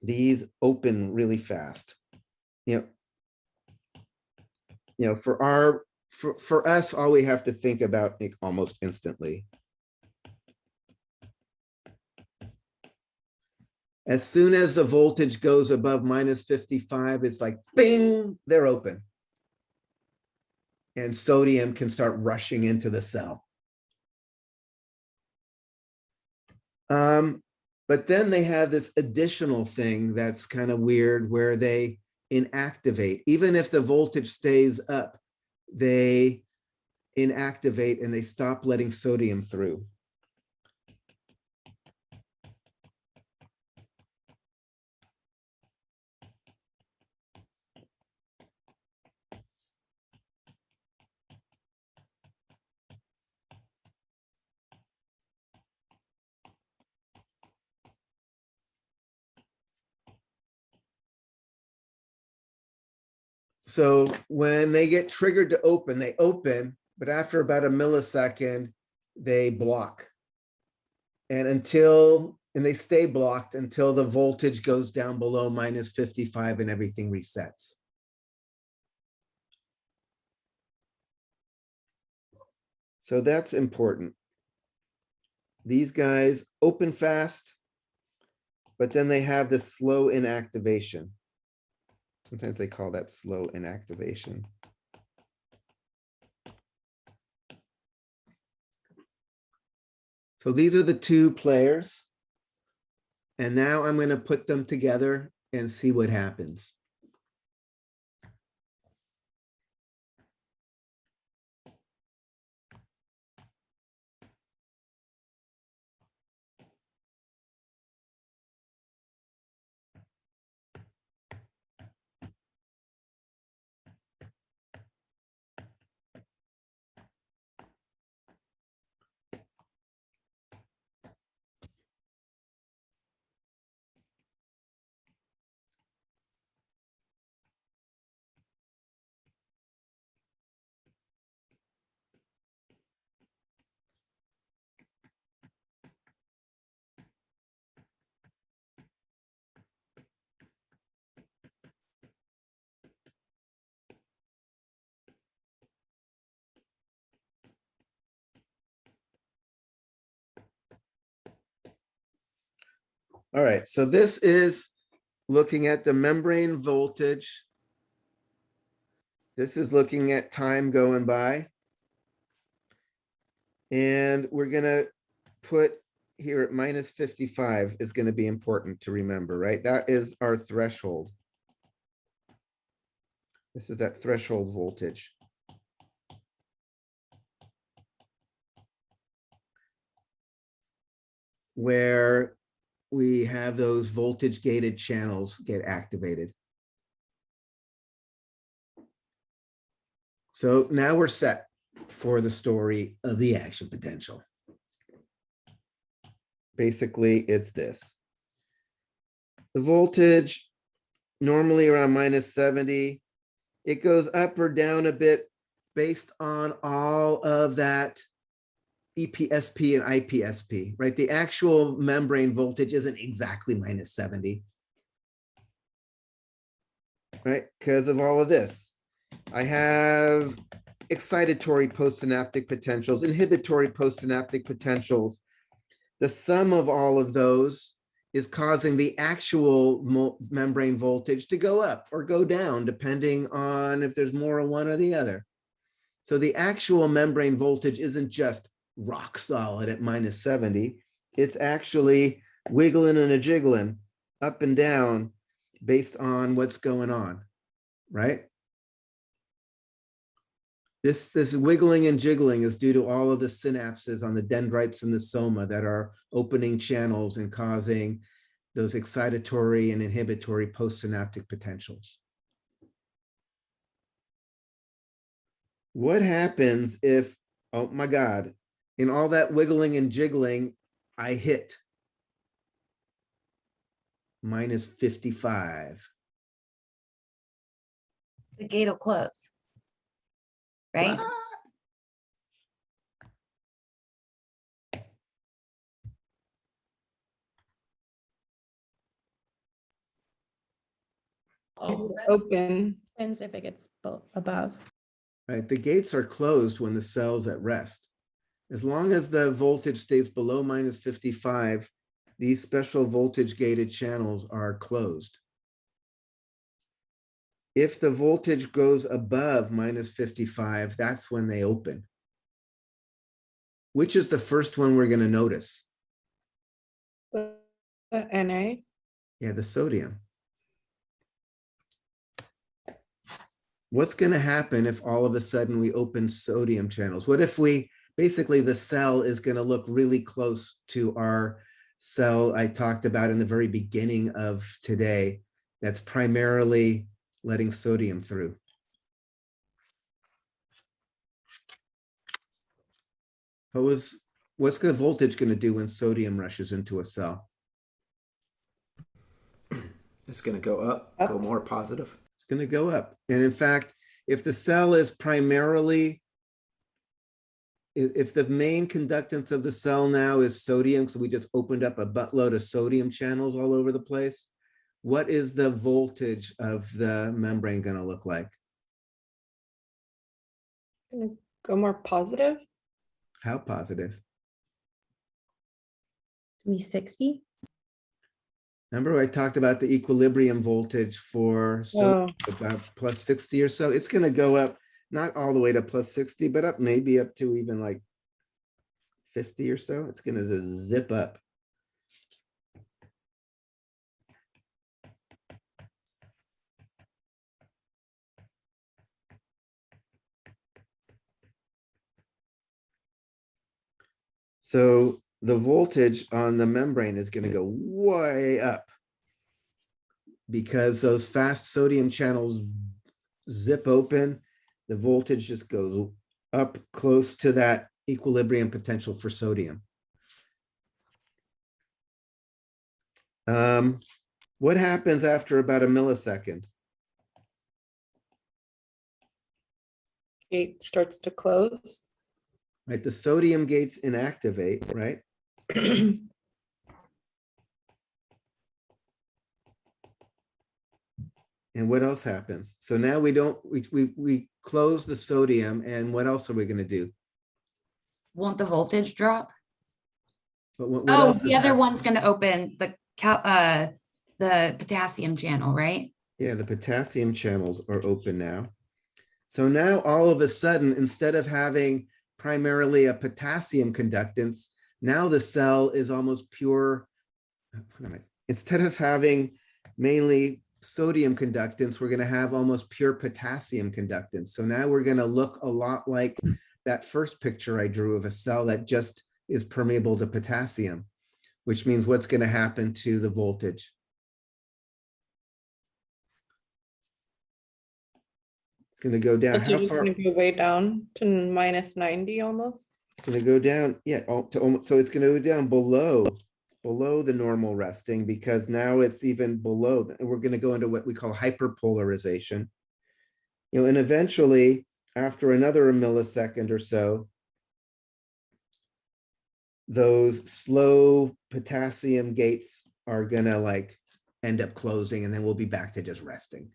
these open really fast. For us, all we have to think about almost instantly. As soon as the voltage goes above -55, it's like, bing, they're open. And sodium can start rushing into the cell. But then they have this additional thing that's kind of weird where they inactivate. Even if the voltage stays up, they inactivate and they stop letting sodium through. So when they get triggered to open, they open, but after about a millisecond, they block. And they stay blocked until the voltage goes down below -55 and everything resets. So that's important. These guys open fast, but then they have this slow inactivation. Sometimes they call that slow inactivation. So these are the two players. And now I'm going to put them together and see what happens. All right, so this is looking at the membrane voltage. This is looking at time going by. And we're gonna put here at minus 55 is gonna be important to remember, right? That is our threshold. This is that threshold voltage. Where we have those voltage gated channels get activated. So now we're set for the story of the action potential. Basically, it's this. The voltage, normally around minus 70, it goes up or down a bit based on all of that EPSP and IPSP, right? The actual membrane voltage isn't exactly minus 70, right? Because of all of this. I have excitatory postsynaptic potentials, inhibitory postsynaptic potentials. The sum of all of those is causing the actual membrane voltage to go up or go down, depending on if there's more of one or the other. So the actual membrane voltage isn't just rock solid at minus 70. It's actually wiggling and a jiggling up and down based on what's going on, right? This wiggling and jiggling is due to all of the synapses on the dendrites and the soma that are opening channels and causing those excitatory and inhibitory postsynaptic potentials. What happens if, oh my God, in all that wiggling and jiggling, I hit minus 55? The gate will close. Right? What? Open. Depends if it gets above. Right, the gates are closed when the cell's at rest. As long as the voltage stays below minus 55, these special voltage gated channels are closed. If the voltage goes above minus 55, that's when they open. Which is the first one we're going to notice? The Na. Yeah, the sodium. What's going to happen if all of a sudden we open sodium channels? What if we, basically the cell is going to look really close to our cell I talked about in the very beginning of today, that's primarily letting sodium through. What's the voltage going to do when sodium rushes into a cell? It's going to go up, go more positive. It's going to go up. And in fact, if the cell is primarily, if the main conductance of the cell now is sodium, so we just opened up a buttload of sodium channels all over the place, what is the voltage of the membrane going to look like? Gonna go more positive. How positive? Maybe 60. Remember I talked about the equilibrium voltage for sodium, about plus 60 or so. It's going to go up, not all the way to plus 60, but up maybe up to even like 50 or so. It's going to zip up. So the voltage on the membrane is going to go way up because those fast sodium channels zip open. The voltage just goes up close to that equilibrium potential for sodium. What happens after about a millisecond? Gate starts to close. Right, the sodium gates inactivate, right? And what else happens? So now we close the sodium, and what else are we going to do? Won't the voltage drop? But what Oh, else is the other happening? one's gonna open the potassium channel, right? Yeah, the potassium channels are open now. So now all of a sudden, instead of having primarily a potassium conductance, now the cell is almost pure. Instead of having mainly sodium conductance, we're going to have almost pure potassium conductance. So now we're going to look a lot like that first picture I drew of a cell that just is permeable to potassium, which means what's going to happen to the voltage? It's going to go down. How It's far? going to go way down to -90 almost. It's going to go down. Yeah. So it's going to go down below the normal resting, because now it's even below. And we're going to go into what we call hyperpolarization. And eventually, after another millisecond or so, those slow potassium gates are going to like end up closing, and then we'll be back to just resting.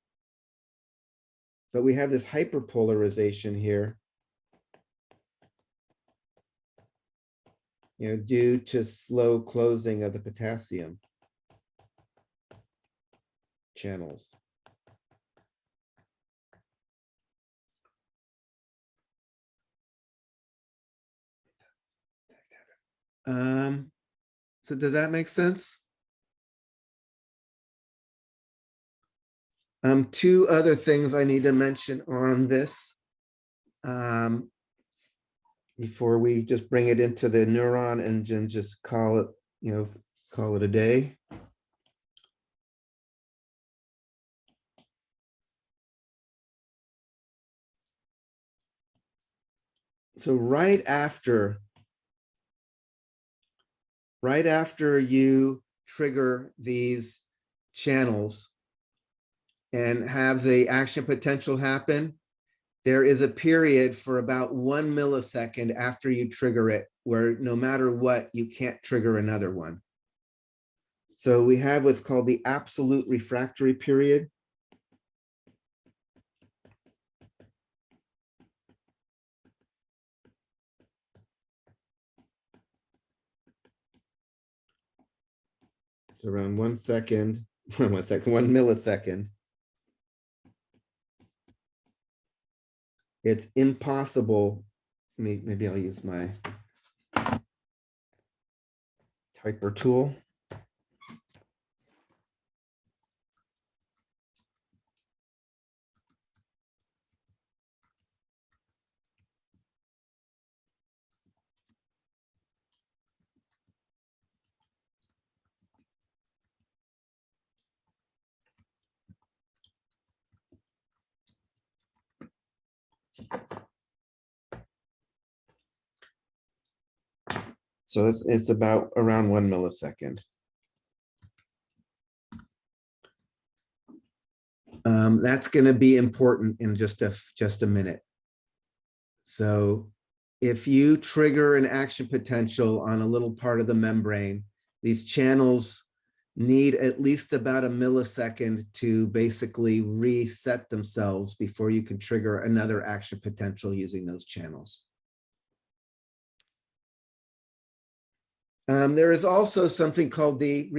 But we have this hyperpolarization here, due to slow closing of the potassium channels. So does that make sense? Two other things I need to mention on this before we just bring it into the neuron and then just call it a day. So right after you trigger these channels and have the action potential happen, there is a period for about 1 millisecond after you trigger it where no matter what, you can't trigger another one. So we have what's called the absolute refractory period. It's around 1 second, 1 millisecond. It's impossible. Maybe I'll use my typer tool. So it's about around 1 millisecond. That's going to be important in just a minute. So if you trigger an action potential on a little part of the membrane, these channels need at least about a millisecond to basically reset themselves before you can trigger another action potential using those channels. There is also something called the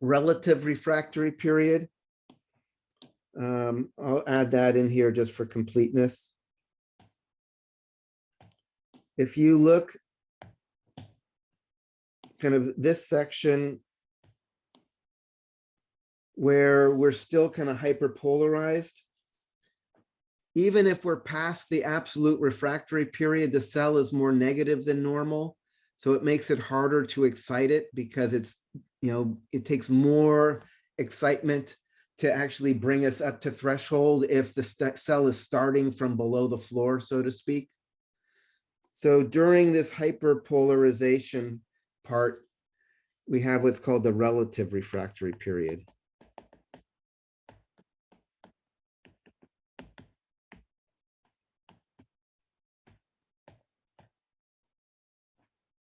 relative refractory period. I'll add that in here just for completeness. If you look kind of this section where we're still kind of hyperpolarized, even if we're past the absolute refractory period, the cell is more negative than normal. So it makes it harder to excite it because it's, it takes more excitement to actually bring us up to threshold if the cell is starting from below the floor, so to speak. So during this hyperpolarization part, we have what's called the relative refractory period.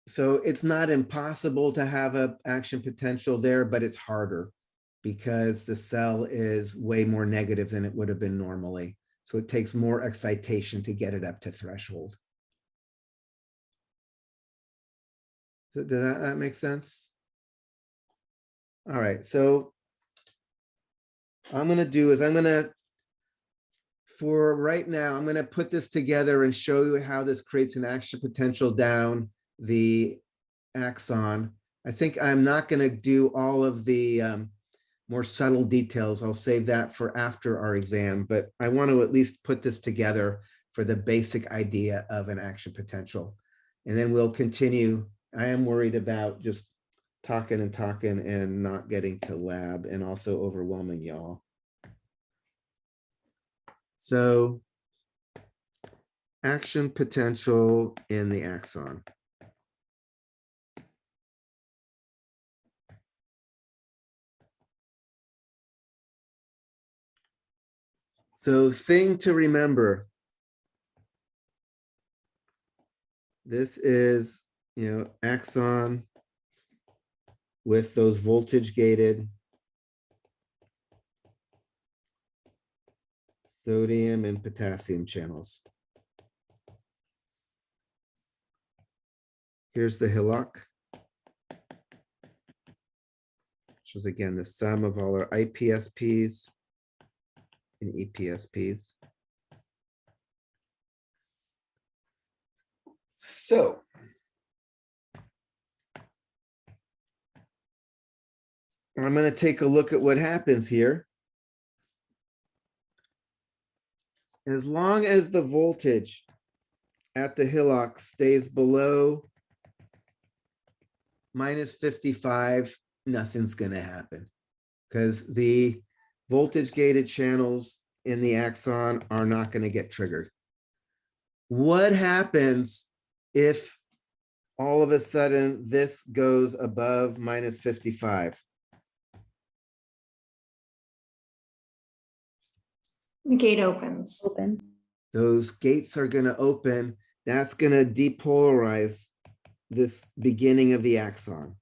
So it's not impossible to have an action potential there, but it's harder because the cell is way more negative than it would have been normally. So it takes more excitation to get it up to threshold. So does that make sense? All right, so what I'm gonna do is for right now, I'm gonna put this together and show you how this creates an action potential down the axon. I think I'm not gonna do all of the more subtle details. I'll save that for after our exam, but I want to at least put this together for the basic idea of an action potential. And then we'll continue. I am worried about just talking and not getting to lab and also overwhelming y'all. So action potential in the axon. So thing to remember, this is, axon with those voltage gated sodium and potassium channels. Here's the hillock, which is again the sum of all our IPSPs and EPSPs. So I'm going to take a look at what happens here. As long as the voltage at the hillock stays below -55, nothing's going to happen because the voltage gated channels in the axon are not going to get triggered. What happens if all of a sudden this goes above -55? The gate opens. Those gates are going to open. That's going to depolarize this beginning of the axon.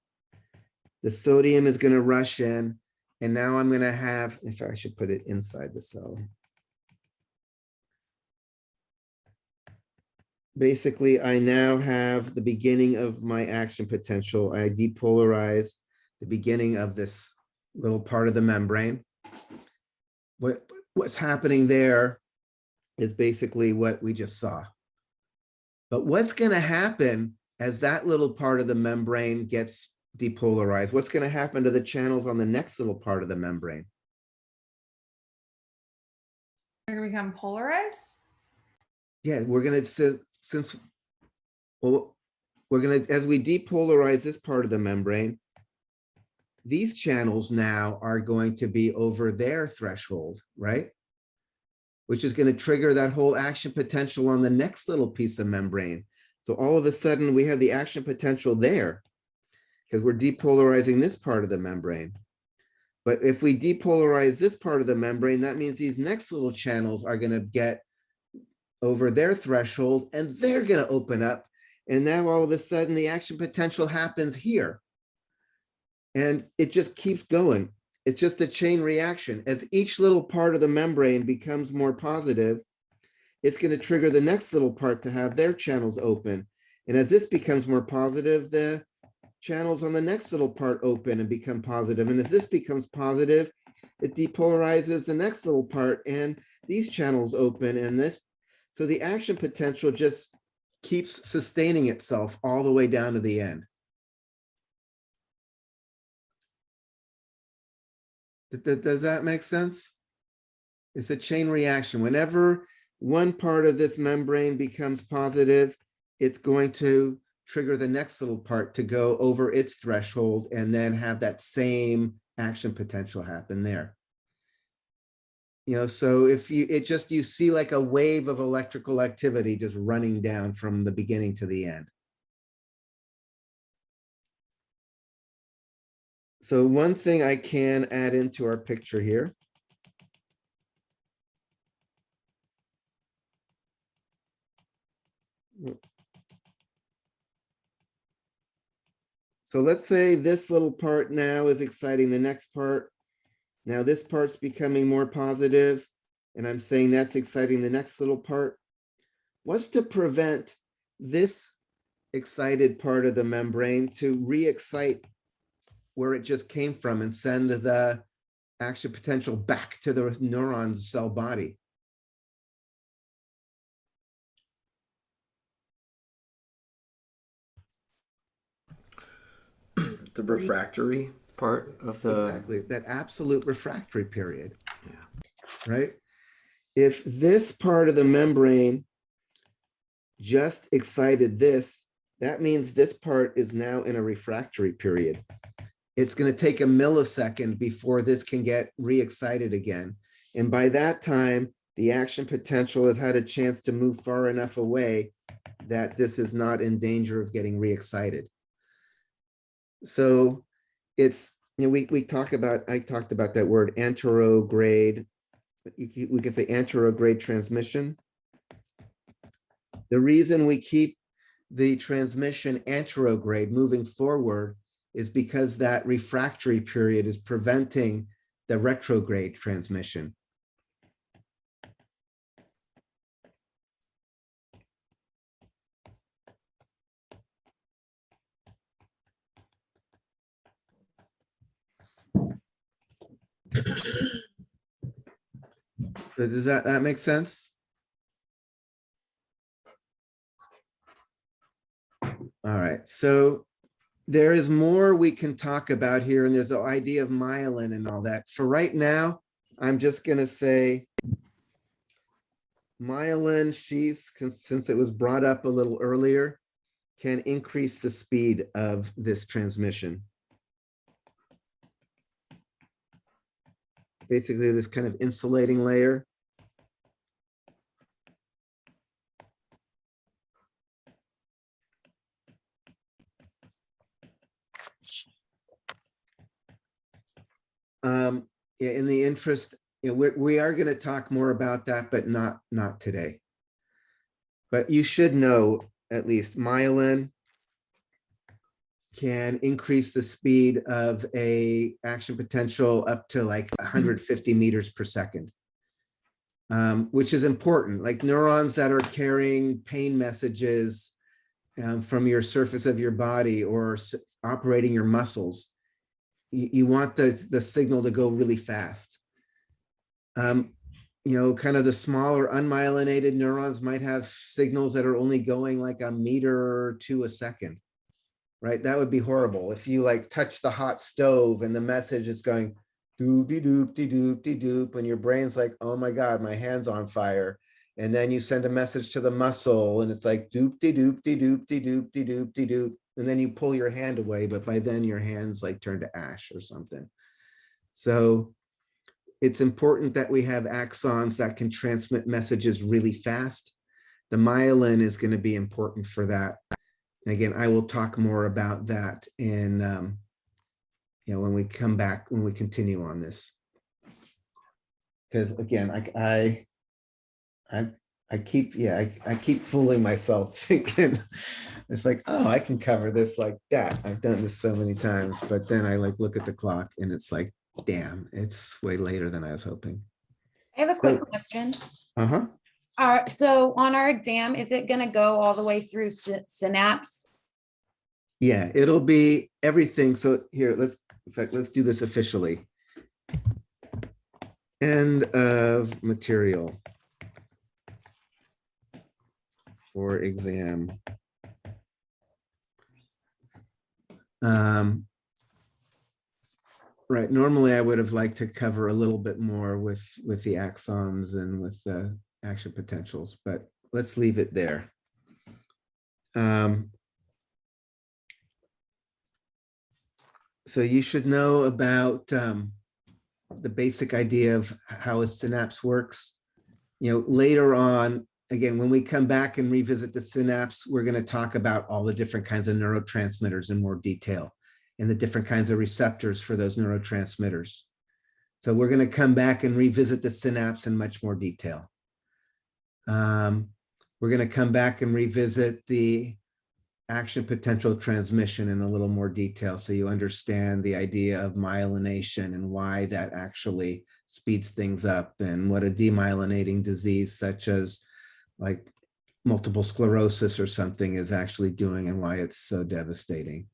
The sodium is going to rush in, and now I'm going to have, if I should put it inside the cell. Basically, I now have the beginning of my action potential. I depolarize the beginning of this little part of the membrane. What's happening there is basically what we just saw. But what's going to happen as that little part of the membrane gets depolarized? What's going to happen to the channels on the next little part of the membrane? They're going to become polarized? Yeah, we're going to, we're going to, as we depolarize this part of the membrane, these channels now are going to be over their threshold, right? Which is going to trigger that whole action potential on the next little piece of membrane. So all of a sudden we have the action potential there because we're depolarizing this part of the membrane. But if we depolarize this part of the membrane, that means these next little channels are going to get over their threshold and they're going to open up. And now all of a sudden the action potential happens here. And it just keeps going. It's just a chain reaction. As each little part of the membrane becomes more positive, it's going to trigger the next little part to have their channels open. And as this becomes more positive, the channels on the next little part open and become positive. And as this becomes positive, it depolarizes the next little part and these channels open and this. So the action potential just keeps sustaining itself all the way down to the end. Does that make sense? It's a chain reaction. Whenever one part of this membrane becomes positive, it's going to trigger the next little part to go over its threshold and then have that same action potential happen there. You know, so if you see like a wave of electrical activity just running down from the beginning to the end. So one thing I can add into our picture here. So let's say this little part now is exciting the next part. Now this part's becoming more positive, and I'm saying that's exciting the next little part. What's to prevent this excited part of the membrane to re-excite where it just came from and send the action potential back to the neuron cell body? The refractory part of the Exactly, that absolute refractory period. Yeah. Right? If this part of the membrane just excited this, that means this part is now in a refractory period. It's going to take a millisecond before this can get re-excited again. And by that time, the action potential has had a chance to move far enough away that this is not in danger of getting re-excited. So it's, you know, I talked about that word anterograde. We can say anterograde transmission. The reason we keep the transmission anterograde moving forward is because that refractory period is preventing the retrograde transmission. So does that make sense? All right, so there is more we can talk about here, and there's the idea of myelin and all that. For right now, I'm just going to say myelin sheaths, since it was brought up a little earlier, can increase the speed of this transmission. Basically, this kind of insulating layer. In the interest, you know, we are going to talk more about that, but not today. But you should know, at least, myelin can increase the speed of a action potential up to like 150 meters per second, which is important. Like neurons that are carrying pain messages from your surface of your body or operating your muscles, you want the signal to go really fast. You know, kind of the smaller unmyelinated neurons might have signals that are only going like a meter or two a second, right? That would be horrible. If you like touch the hot stove and the message is going doop-de-doop-de-doop-de-doop, and your brain's like, oh my God, my hand's on fire. And then you send a message to the muscle and it's like doop-de-doop-de-doop-de-doop-de-doop-de-doop. And then you pull your hand away, but by then your hands like turn to ash or something. So it's important that we have axons that can transmit messages really fast. The myelin is going to be important for that. And again, I will talk more about that in, you know, when we come back, when we continue on this. Because again, I keep fooling myself thinking it's like, oh, I can cover this like that. I've done this so many times, but then I like look at the clock and it's like, damn, it's way later than I was hoping. I have a quick question. So on our exam, is it going to go all the way through synapse? Yeah, it'll be everything. So here, let's do this officially. End of material for exam. Right. Normally, I would have liked to cover a little bit more with the axons and with the action potentials, but let's leave it there. So you should know about the basic idea of how a synapse works. Later on, again, when we come back and revisit the synapse, we're going to talk about all the different kinds of neurotransmitters in more detail and the different kinds of receptors for those neurotransmitters. So we're going to come back and revisit the synapse in much more detail. We're going to come back and revisit the action potential transmission in a little more detail so you understand the idea of myelination and why that actually speeds things up and what a demyelinating disease such as like multiple sclerosis or something is actually doing and why it's so devastating.